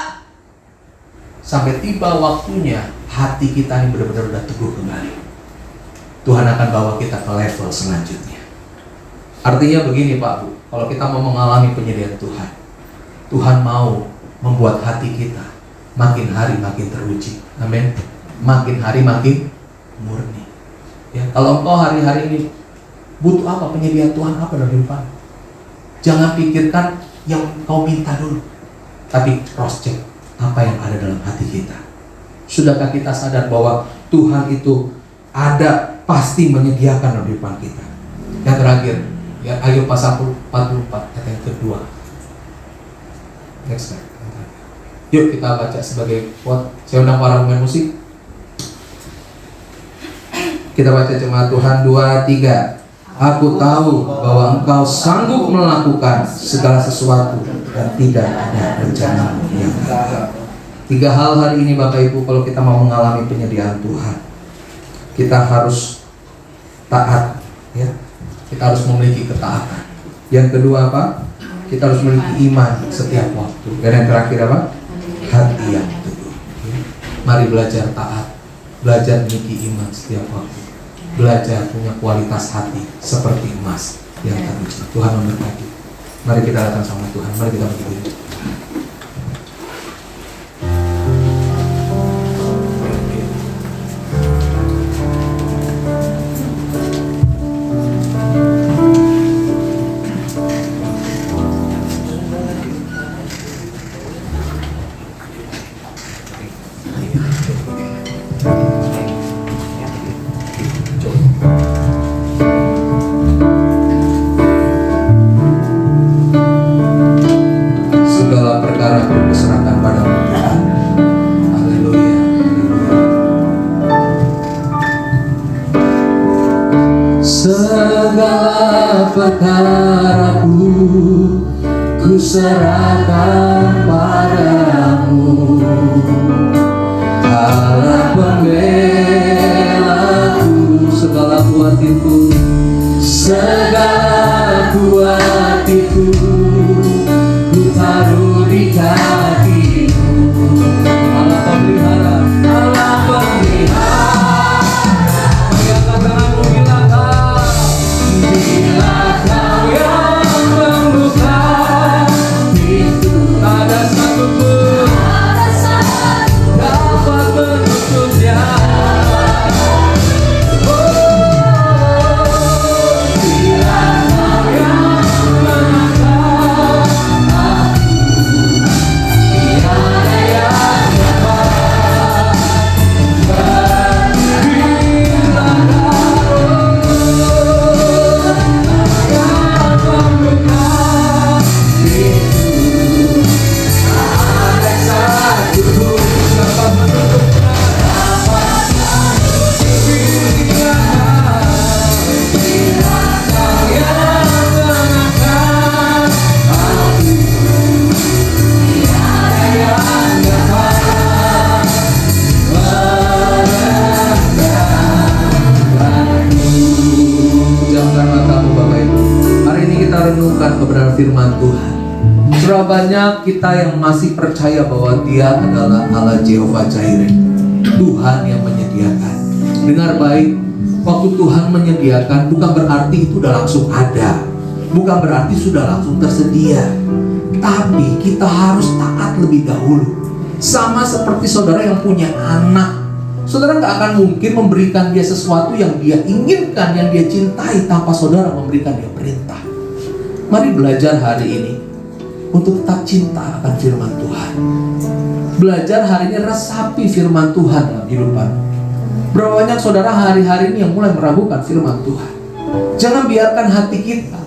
Sampai tiba waktunya hati kita ini benar-benar udah teguh kembali. Tuhan akan bawa kita ke level selanjutnya. Artinya begini Pak Bu, kalau kita mau mengalami penyediaan Tuhan, Tuhan mau membuat hati kita makin hari makin teruji. Amin. Makin hari makin murni. Ya, kalau engkau hari-hari ini butuh apa, penyediaan Tuhan apa dalam hidup, jangan pikirkan yang kau minta dulu, tapi cross check apa yang ada dalam hati kita. Sudahkah kita sadar bahwa Tuhan itu ada, pasti menyediakan dalam hidup kita. Yang terakhir, ya, Ayub pasal 44 ayat yang kedua. Next slide. Yuk kita baca sebagai quote. Saya undang para pemain musik. Kita baca jemaat Tuhan 2, 3. Aku tahu bahwa engkau sanggup melakukan segala sesuatu dan tidak ada rencana yang gagal. 3 hal hari ini Bapak Ibu, kalau kita mau mengalami penyediaan Tuhan, kita harus taat, ya. Kita harus memiliki ketaatan. Yang kedua apa? Kita harus memiliki iman setiap waktu. Dan yang terakhir apa? Hati yang teguh. Mari belajar taat, belajar memiliki iman setiap waktu, belajar punya kualitas hati seperti emas yang teruji. Tuhan memberkati. Mari kita datang sama Tuhan. Mari kita berdiri. Segala perkaraku ku serahkan padamu, Allah pembelaku. Segala kuatiku, segala kuatiku ku taruh di kakimu. Allah pemelihara, Allah pemelihara. Kebenaran firman Tuhan. Berapa banyak kita yang masih percaya bahwa Dia adalah Allah Jehovah Jireh, Tuhan yang menyediakan. Dengar baik, waktu Tuhan menyediakan bukan berarti itu sudah langsung ada, bukan berarti sudah langsung tersedia, tapi kita harus taat lebih dahulu. Sama seperti saudara yang punya anak, saudara nggak akan mungkin memberikan dia sesuatu yang dia inginkan, yang dia cintai tanpa saudara memberikan dia perintah. Mari belajar hari ini untuk tetap cinta akan firman Tuhan. Belajar hari ini resapi firman Tuhan dalam kehidupan. Berapa banyak saudara hari-hari ini yang mulai meragukan firman Tuhan. Jangan biarkan hati kita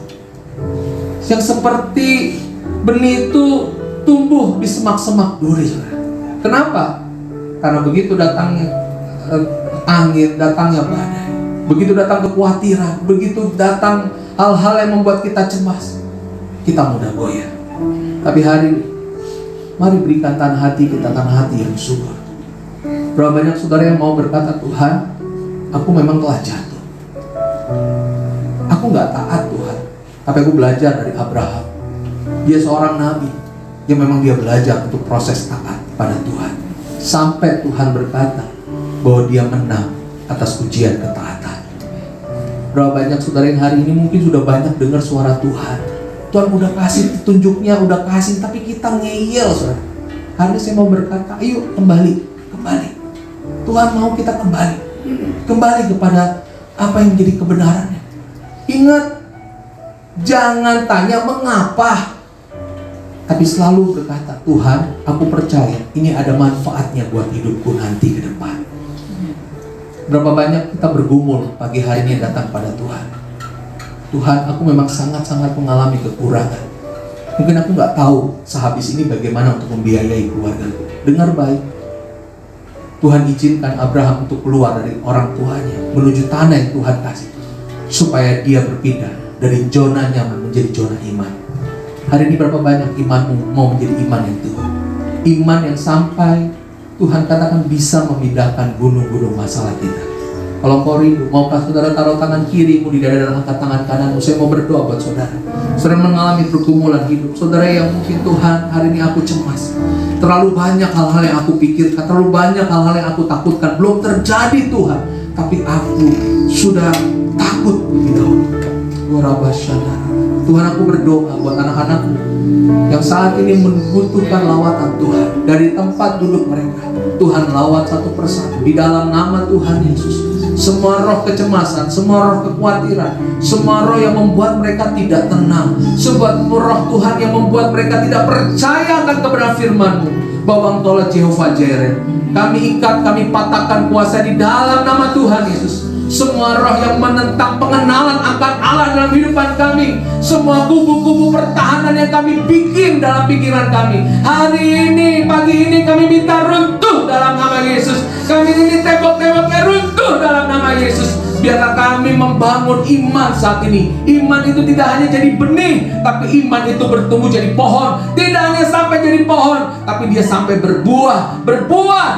yang seperti benih itu tumbuh di semak-semak duri, saudara. Kenapa? Karena begitu datangnya angin, datangnya badai, begitu datang kekhawatiran, begitu datang hal-hal yang membuat kita cemas, kita mudah goyah. Tapi hari ini, mari berikan tanah hati kita, tanah hati yang subur. Berapa banyak saudara yang mau berkata, Tuhan, aku memang telah jatuh, aku gak taat Tuhan, tapi aku belajar dari Abraham. Dia seorang nabi yang memang dia belajar untuk proses taat pada Tuhan, sampai Tuhan berkata bahwa dia menang atas ujian ketaatan. Berapa banyak saudara yang hari ini mungkin sudah banyak dengar suara Tuhan. Tuhan udah kasih petunjuknya, udah kasih, tapi kita ngeyel, saudara. Hari ini saya mau berkata, ayo kembali. Tuhan mau kita kembali kepada apa yang menjadi kebenarannya. Ingat, jangan tanya mengapa, tapi selalu berkata, Tuhan, aku percaya ini ada manfaatnya buat hidupku nanti ke depan. Berapa banyak kita bergumul pagi hari ini datang pada Tuhan. Tuhan, aku memang sangat-sangat mengalami kekurangan. Mungkin aku gak tahu sehabis ini bagaimana untuk membiayai keluargaku. Dengar baik, Tuhan izinkan Abraham untuk keluar dari orang tuanya menuju tanah yang Tuhan kasih, supaya dia berpindah dari zona nyaman menjadi zona iman. Hari ini berapa banyak imanmu mau menjadi iman yang teguh, iman yang sampai Tuhan katakan bisa memindahkan gunung-gunung masalah kita. Kalau kau rindu, maukah saudara taruh tangan kirimu di dada dan angkat tangan kananmu? Saya mau berdoa buat saudara. Saudara mengalami pergumulan hidup, saudara yang mungkin Tuhan hari ini aku cemas, terlalu banyak hal-hal yang aku pikirkan, terlalu banyak hal-hal yang aku takutkan, belum terjadi Tuhan, tapi aku sudah takut lebih dahulu. Tuhan, aku berdoa buat anak-anakku yang saat ini membutuhkan lawatan Tuhan dari tempat duduk mereka. Tuhan, lawat satu persatu di dalam nama Tuhan Yesus. Semua roh kecemasan, semua roh kekhawatiran, semua roh yang membuat mereka tidak tenang, semua roh Tuhan yang membuat mereka tidak percaya akan kebenaran firman-Mu, bahwa Engkaulah Jehovah Jireh. Kami ikat, kami patahkan kuasa di dalam nama Tuhan Yesus. Semua roh yang menentang pengenalan akan Allah dalam kehidupan kami, semua kubu-kubu pertahanan yang kami bikin dalam pikiran kami, hari ini, pagi ini kami minta runtuh dalam nama Yesus. Kami ini tembok-temboknya runtuh dalam nama Yesus. Biarlah kami membangun iman saat ini. Iman itu tidak hanya jadi benih, tapi iman itu bertumbuh jadi pohon. Tidak hanya sampai jadi pohon, tapi dia sampai berbuah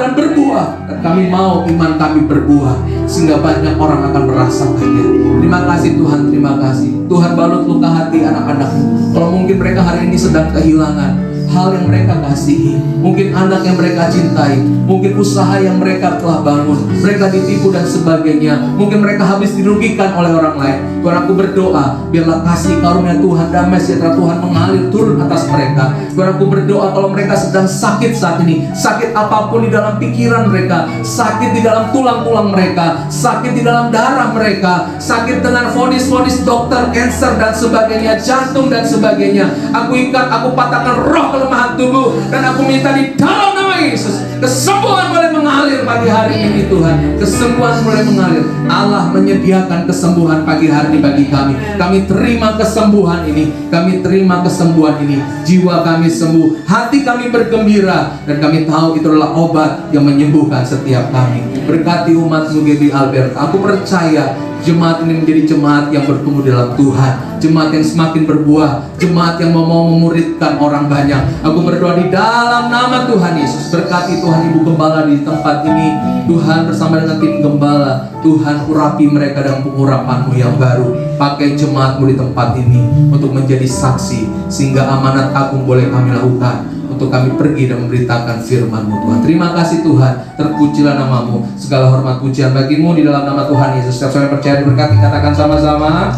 dan berbuah. Dan kami mau iman kami berbuah, sehingga banyak orang akan merasakannya. Terima kasih Tuhan, terima kasih. Tuhan, balut luka hati anak-anak-Mu. Kalau mungkin mereka hari ini sedang kehilangan hal yang mereka kasihi, mungkin anak yang mereka cintai, mungkin usaha yang mereka telah bangun, mereka ditipu dan sebagainya, mungkin mereka habis dirugikan oleh orang lain. Tuhan, aku berdoa, biarlah kasih karunia Tuhan, damai sejahtera Tuhan mengalir turun atas mereka. Tuhan, aku berdoa kalau mereka sedang sakit saat ini, sakit apapun di dalam pikiran mereka, sakit di dalam tulang-tulang mereka, sakit di dalam darah mereka, sakit dengan vonis-vonis dokter, kanker dan sebagainya, jantung dan sebagainya, aku ikat, aku patahkan roh kelemahan tubuh, dan aku minta di dalam nama Yesus, kesembuhan boleh mengalir pagi hari ini Tuhan. Kesembuhan boleh mengalir. Allah menyediakan kesembuhan pagi hari ini bagi kami. Kami terima kesembuhan ini. Kami terima kesembuhan ini. Jiwa kami sembuh, hati kami bergembira, dan kami tahu itu adalah obat yang menyembuhkan setiap kami. Berkati umat-Mu GBI Albert. Aku percaya jemaat ini menjadi jemaat yang bertumbuh dalam Tuhan, jemaat yang semakin berbuah, jemaat yang mau memuridkan orang banyak. Aku berdoa di dalam nama Tuhan Yesus. Berkati Tuhan Ibu Gembala di tempat ini, Tuhan, bersama dengan tim Gembala. Tuhan, urapi mereka dengan pengurapan-Mu yang baru. Pakai jemaat-Mu di tempat ini untuk menjadi saksi, sehingga amanat agung boleh kami lakukan untuk kami pergi dan memberitakan firman-Mu Tuhan. Terima kasih Tuhan, terpujilah nama-Mu. Segala hormat pujian bagi-Mu di dalam nama Tuhan Yesus. Setiap saya percaya diberkati, katakan sama-sama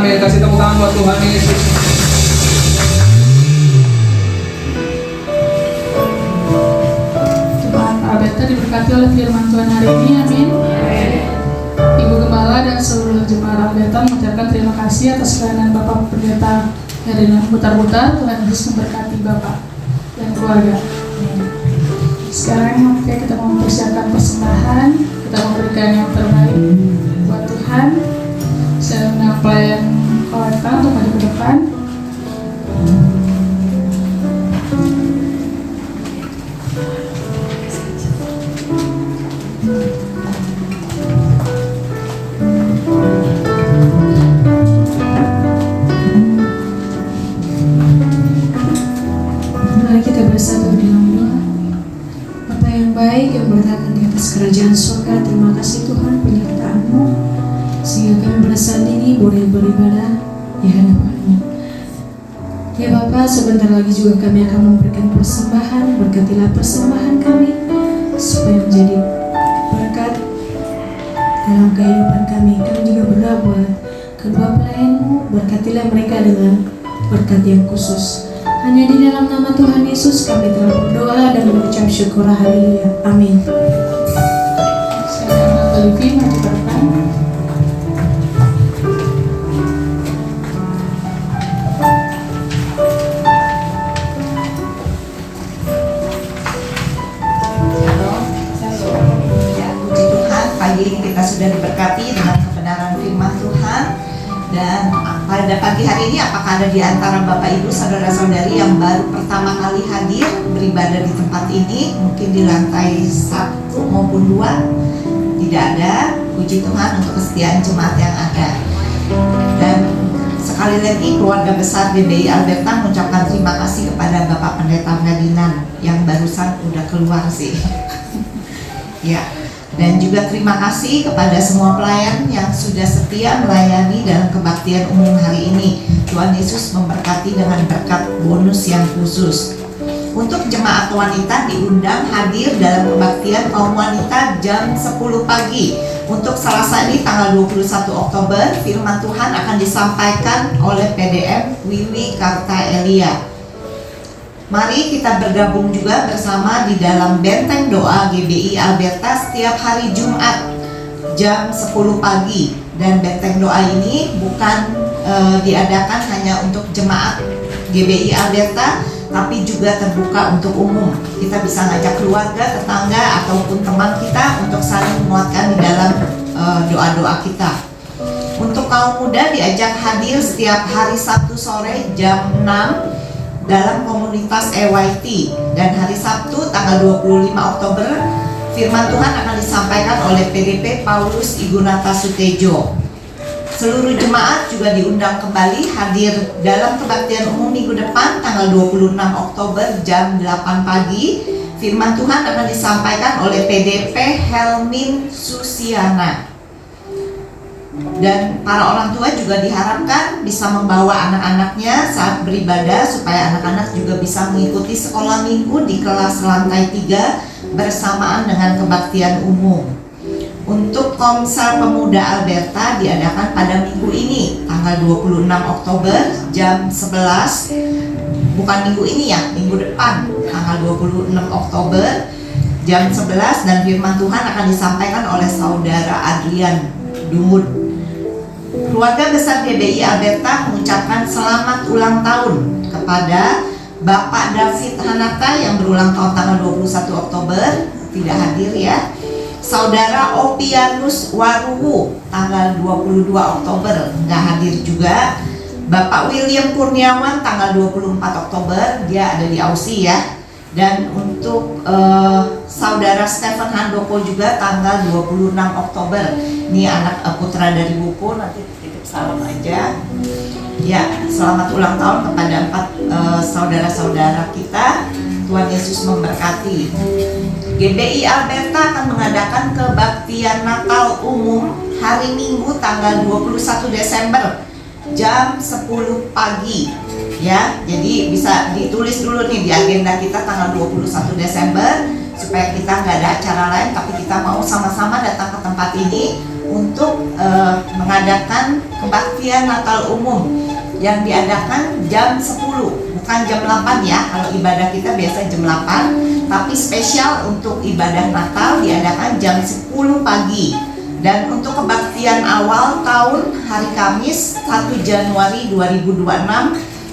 amin. Kasih tepuk tangan buat Tuhan Yesus. Tuhan Abeta diberkati oleh firman Tuhan hari ini, amin. Ibu Gembala dan seluruh jemaat Abeta mengucapkan terima kasih atas pelayanan Bapak Pendeta Herdinand Butar-Butar. Tuhan Yesus memberkati Bapak dan keluarga. Sekarang kita mau mempersiapkan persembahan. kita memberikan yang terbaik buat Tuhan. Saya undang pelayan kolekta untuk maju ke depan. Mari kita bersatu dalam doa. Bapa yang baik yang bertahan di atas kerajaan surga, terima kasih Tuhan penyertaan-Mu sehingga kami pada saat ini boleh beribadah di hadapan-Mu. Ya Bapa, sebentar lagi juga kami akan memberikan persembahan. Berkatilah persembahan kami supaya menjadi berkat dalam kehidupan kami. Kami juga berdoa buat kedua pelayan-Mu, berkatilah mereka dengan berkat yang khusus. Hanya di dalam nama Tuhan Yesus kami telah berdoa dan mengucap syukur. Haleluya. Amin. Saya undang Livi maju ke depan. Ya, puji Tuhan, pagi ini kita sudah diberkati dengan kebenaran firman Tuhan. Dan pada pagi hari ini, apakah ada di antara Bapak Ibu saudara-saudari yang baru pertama kali hadir beribadah di tempat ini, mungkin di lantai 1 maupun 2? Tidak ada. Puji Tuhan untuk kesetiaan jemaat yang ada. Dan sekali lagi keluarga besar GBI Alberta mengucapkan terima kasih kepada Bapak Pendeta Ferdinand yang barusan udah keluar sih. Ya. Dan juga terima kasih kepada semua pelayan yang sudah setia melayani dalam kebaktian umum hari ini. Tuhan Yesus memberkati dengan berkat bonus yang khusus. Untuk jemaat wanita diundang hadir dalam kebaktian kaum wanita jam 10 pagi. Untuk Selasa ini tanggal 21 Oktober, firman Tuhan akan disampaikan oleh PDM Wiwi Karta Elia. Mari kita bergabung juga bersama di dalam benteng doa GBI Alberta setiap hari Jumat jam 10 pagi. Dan benteng doa ini bukan diadakan hanya untuk jemaat GBI Alberta, tapi juga terbuka untuk umum. Kita bisa ngajak keluarga, tetangga, ataupun teman kita untuk saling menguatkan di dalam doa-doa kita. Untuk kaum muda diajak hadir setiap hari Sabtu sore jam 6 dalam komunitas EYT. Dan hari Sabtu tanggal 25 Oktober firman Tuhan akan disampaikan oleh PDP Paulus Igunata Sutejo. Seluruh jemaat juga diundang kembali hadir dalam kebaktian umum minggu depan tanggal 26 Oktober jam 8 pagi. Firman Tuhan akan disampaikan oleh PDP Helmin Susiana. Dan para orang tua juga diharapkan bisa membawa anak-anaknya saat beribadah supaya anak-anak juga bisa mengikuti sekolah minggu di kelas lantai 3 bersamaan dengan kebaktian umum. Untuk Komsel Pemuda Alberta diadakan pada minggu ini tanggal 26 Oktober jam 11. Bukan minggu ini ya, minggu depan tanggal 26 Oktober jam 11. Dan firman Tuhan akan disampaikan oleh Saudara Adrian Dumud. Keluarga besar GBI Alberta mengucapkan selamat ulang tahun kepada Bapak David Hanata yang berulang tahun tanggal 21 Oktober, tidak hadir ya. Saudara Opianus Waruhu tanggal 22 Oktober, nggak hadir juga. Bapak William Kurniawan tanggal 24 Oktober, dia ada di Aussie ya. Dan untuk Saudara Stephen Handoko juga tanggal 26 Oktober. Ini anak putra dari buku, nanti titip salam aja. Ya, selamat ulang tahun kepada 4 saudara-saudara kita. Tuhan Yesus memberkati. GBI Alberta akan mengadakan kebaktian Natal umum hari Minggu tanggal 21 Desember jam 10 pagi. Ya, jadi bisa ditulis dulu nih di agenda kita tanggal 21 Desember supaya kita nggak ada acara lain, tapi kita mau sama-sama datang ke tempat ini untuk mengadakan kebaktian Natal umum yang diadakan jam 10, bukan jam 8 ya. Kalau ibadah kita biasa jam 8, tapi spesial untuk ibadah Natal diadakan jam 10 pagi. Dan untuk kebaktian awal tahun hari Kamis 1 Januari 2026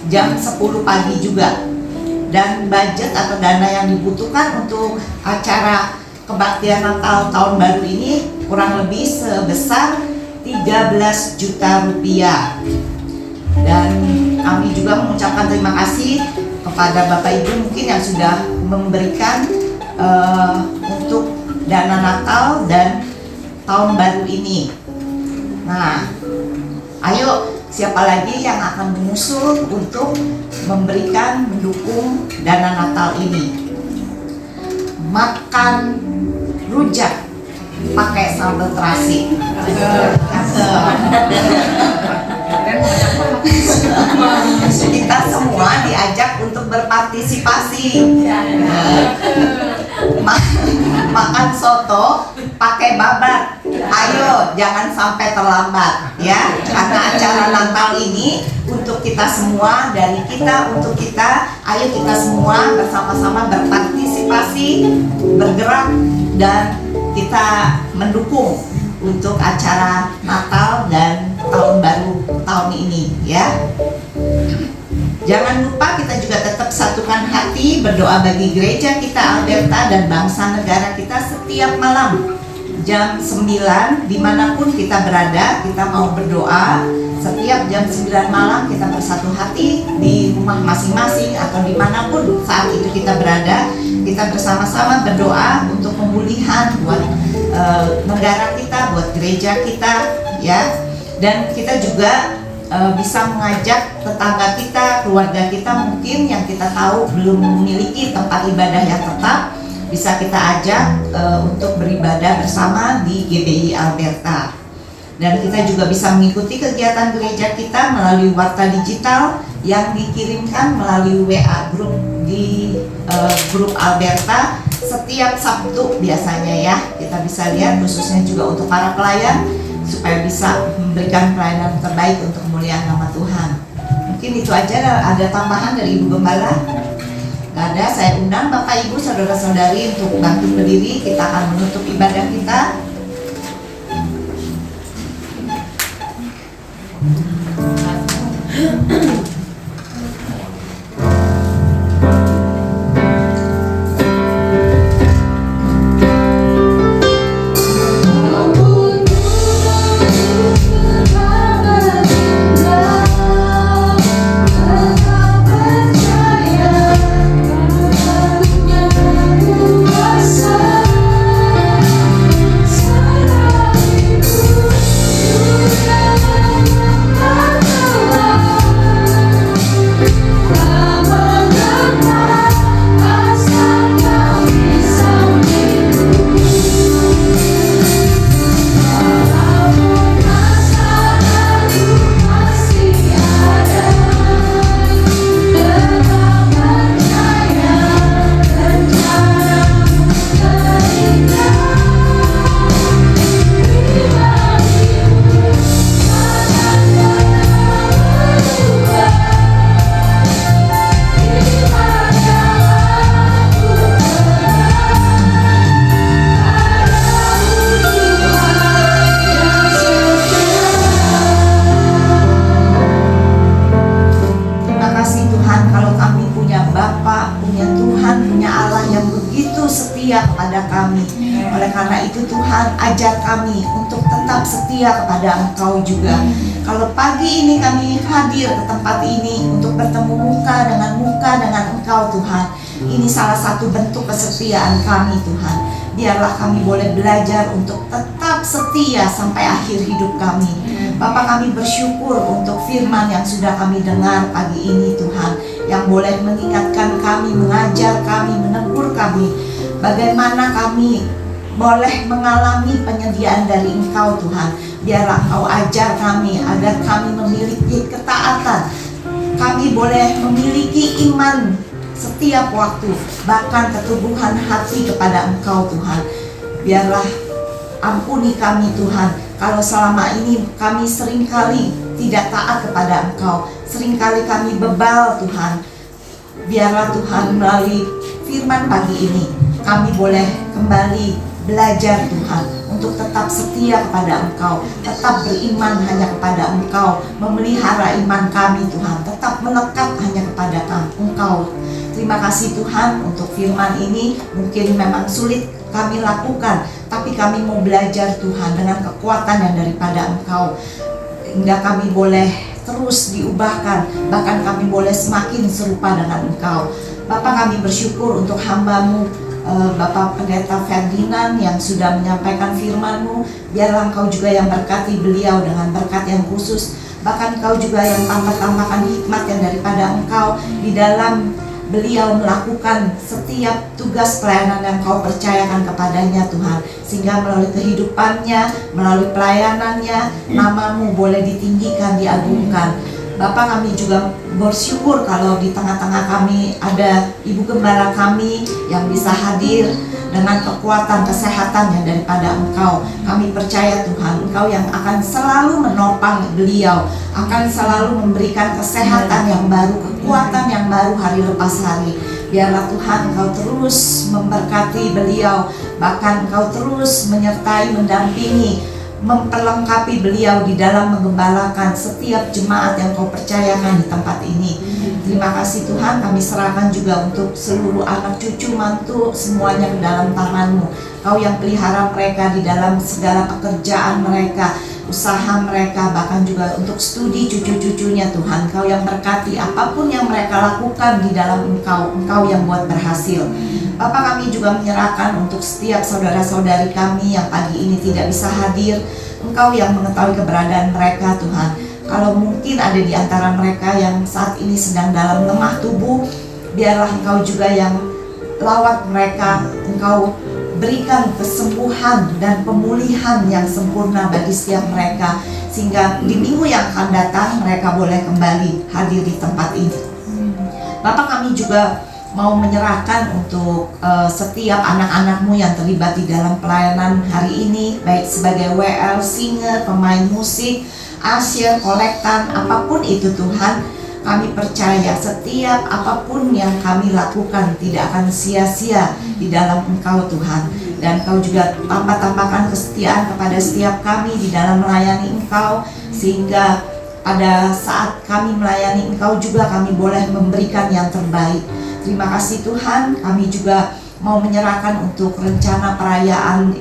jam 10 pagi juga. Dan budget atau dana yang dibutuhkan untuk acara kebaktian Natal tahun baru ini kurang lebih sebesar 13 juta rupiah. Dan kami juga mengucapkan terima kasih kepada Bapak Ibu mungkin yang sudah memberikan untuk dana Natal dan tahun baru ini. Nah, ayo siapa lagi yang akan menyusul untuk memberikan, mendukung dana Natal ini? Makan rujak pakai sambal terasi. Kita semua diajak untuk berpartisipasi. Makan soto pakai babat. Ayo, jangan sampai terlambat ya. Karena acara Natal ini untuk kita semua, dari kita untuk kita. Ayo kita semua bersama-sama berpartisipasi, bergerak, dan kita mendukung untuk acara Natal dan tahun baru tahun ini ya. Jangan lupa kita juga tetap satukan hati berdoa bagi gereja kita Alberta dan bangsa negara kita setiap malam jam 9 dimanapun kita berada. Kita mau berdoa setiap jam 9 malam, kita bersatu hati di rumah masing-masing atau dimanapun saat itu kita berada. Kita bersama-sama berdoa untuk pemulihan buat negara kita, buat gereja kita ya. Dan kita juga bisa mengajak tetangga kita, keluarga kita mungkin yang kita tahu belum memiliki tempat ibadah yang tetap, bisa kita ajak untuk beribadah bersama di GBI Alberta. Dan kita juga bisa mengikuti kegiatan gereja kita melalui warta digital yang dikirimkan melalui WA grup di grup Alberta setiap Sabtu biasanya ya. Kita bisa lihat, khususnya juga untuk para pelayan, supaya bisa memberikan pelayanan terbaik untuk kemuliaan nama Tuhan. Mungkin itu aja. Ada tambahan dari Ibu Gembala? Gak ada. Saya undang Bapak Ibu, saudara-saudari untuk bangkit berdiri. Kita akan menutup ibadah kita. Oleh karena itu Tuhan, ajar kami untuk tetap setia kepada Engkau juga. Kalau pagi ini kami hadir ke tempat ini untuk bertemu muka dengan Engkau Tuhan, ini salah satu bentuk kesetiaan kami Tuhan. Biarlah kami boleh belajar untuk tetap setia sampai akhir hidup kami. Bapa, kami bersyukur untuk firman yang sudah kami dengar pagi ini Tuhan, yang boleh mengingatkan kami, mengajar kami, menegur kami, bagaimana kami boleh mengalami penyediaan dari Engkau Tuhan. Biarlah Engkau ajar kami agar kami memiliki ketaatan, kami boleh memiliki iman setiap waktu, bahkan keteguhan hati kepada Engkau Tuhan. Biarlah ampuni kami Tuhan, kalau selama ini kami seringkali tidak taat kepada Engkau, seringkali kami bebal Tuhan. Biarlah Tuhan melalui firman pagi ini kami boleh kembali belajar Tuhan untuk tetap setia kepada Engkau, tetap beriman hanya kepada Engkau, memelihara iman kami Tuhan, tetap melekat hanya kepada Engkau, Terima kasih Tuhan untuk firman ini mungkin memang sulit kami lakukan, tapi kami mau belajar Tuhan dengan kekuatan yang daripada Engkau, hingga kami boleh terus diubahkan, bahkan kami boleh semakin serupa dengan Engkau. Bapak, kami bersyukur untuk hamba-Mu Bapak Pendeta Ferdinand yang sudah menyampaikan firman-Mu. Biarlah Engkau juga yang berkati beliau dengan berkat yang khusus. Bahkan Engkau juga yang tambahkan hikmat yang daripada Engkau di dalam beliau melakukan setiap tugas pelayanan yang Kau percayakan kepadanya Tuhan. Sehingga melalui kehidupannya, melalui pelayanannya, nama-Mu boleh ditinggikan, diagungkan. Bapak, kami juga bersyukur kalau di tengah-tengah kami ada Ibu Gembala kami yang bisa hadir dengan kekuatan kesehatan yang daripada Engkau. Kami percaya Tuhan, Engkau yang akan selalu menopang beliau, akan selalu memberikan kesehatan yang baru, kekuatan yang baru hari lepas hari. Biarlah Tuhan Engkau terus memberkati beliau, bahkan Engkau terus menyertai, mendampingi, memperlengkapi beliau di dalam menggembalakan setiap jemaat yang Kau percayakan di tempat ini. Terima kasih Tuhan, kami serahkan juga untuk seluruh anak cucu mantu semuanya ke dalam tangan-Mu. Kau yang pelihara mereka di dalam segala pekerjaan mereka, usaha mereka, bahkan juga untuk studi cucu-cucunya Tuhan. Kau yang berkati apapun yang mereka lakukan di dalam Engkau, Engkau yang buat berhasil. Bapak, kami juga menyerahkan untuk setiap saudara-saudari kami yang pagi ini tidak bisa hadir. Engkau yang mengetahui keberadaan mereka Tuhan. Kalau mungkin ada di antara mereka yang saat ini sedang dalam lemah tubuh, biarlah Engkau juga yang lawat mereka. Engkau berikan kesembuhan dan pemulihan yang sempurna bagi setiap mereka, sehingga di minggu yang akan datang mereka boleh kembali hadir di tempat ini. Bapak, kami juga mau menyerahkan untuk setiap anak-anak-Mu yang terlibat di dalam pelayanan hari ini, baik sebagai WL, singer, pemain musik, usher, kolektan, apapun itu Tuhan. Kami percaya setiap apapun yang kami lakukan tidak akan sia-sia di dalam Engkau Tuhan. Dan Engkau juga tambahkan kesetiaan kepada setiap kami di dalam melayani Engkau, sehingga pada saat kami melayani Engkau juga kami boleh memberikan yang terbaik. Terima kasih Tuhan, kami juga mau menyerahkan untuk rencana perayaan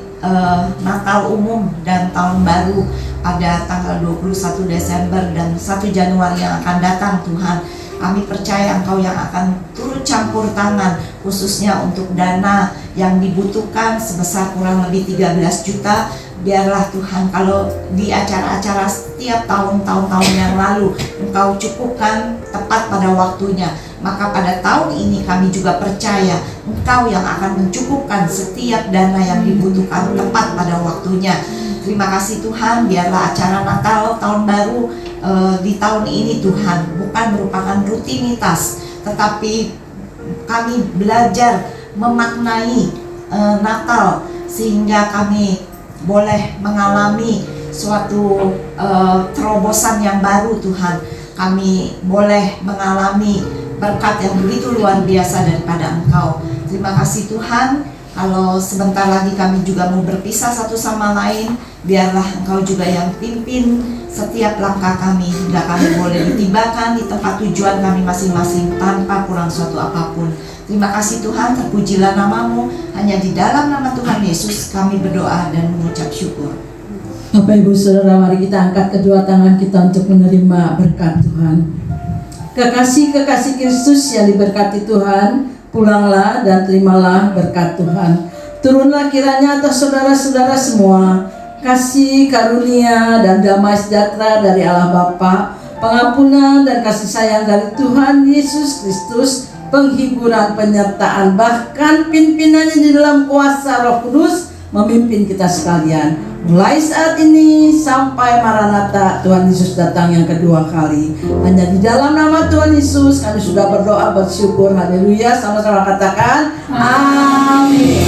Natal umum dan Tahun Baru pada tanggal 21 Desember dan 1 Januari yang akan datang Tuhan. Kami percaya Engkau yang akan turut campur tangan, khususnya untuk dana yang dibutuhkan sebesar kurang lebih 13 juta. Biarlah Tuhan, kalau di acara-acara setiap tahun-tahun yang lalu Engkau cukupkan tepat pada waktunya, maka pada tahun ini kami juga percaya Engkau yang akan mencukupkan setiap dana yang dibutuhkan tepat pada waktunya. Terima kasih Tuhan, biarlah acara Natal Tahun Baru di tahun ini Tuhan bukan merupakan rutinitas, tetapi kami belajar memaknai Natal sehingga kami boleh mengalami suatu terobosan yang baru Tuhan. Kami boleh mengalami berkat yang begitu luar biasa daripada Engkau. Terima kasih Tuhan. Kalau sebentar lagi kami juga mau berpisah satu sama lain, biarlah Engkau juga yang pimpin setiap langkah kami hingga kami boleh ditibakan di tempat tujuan kami masing-masing tanpa kurang suatu apapun. Terima kasih Tuhan, terpujilah nama-Mu. Hanya di dalam nama Tuhan Yesus kami berdoa dan mengucap syukur. Bapak Ibu Saudara, mari kita angkat kedua tangan kita untuk menerima berkat Tuhan. Kekasih-kekasih Kristus yang diberkati Tuhan, pulanglah dan terimalah berkat Tuhan. Turunlah kiranya atas saudara-saudara semua kasih, karunia, dan damai sejahtera dari Allah Bapa, pengampunan dan kasih sayang dari Tuhan Yesus Kristus, penghiburan, penyertaan, bahkan pimpinannya di dalam kuasa Roh Kudus memimpin kita sekalian. Mulai saat ini sampai Maranatha Tuhan Yesus datang yang kedua kali. Hanya di dalam nama Tuhan Yesus kami sudah berdoa, bersyukur. Haleluya. Sama-sama katakan amin.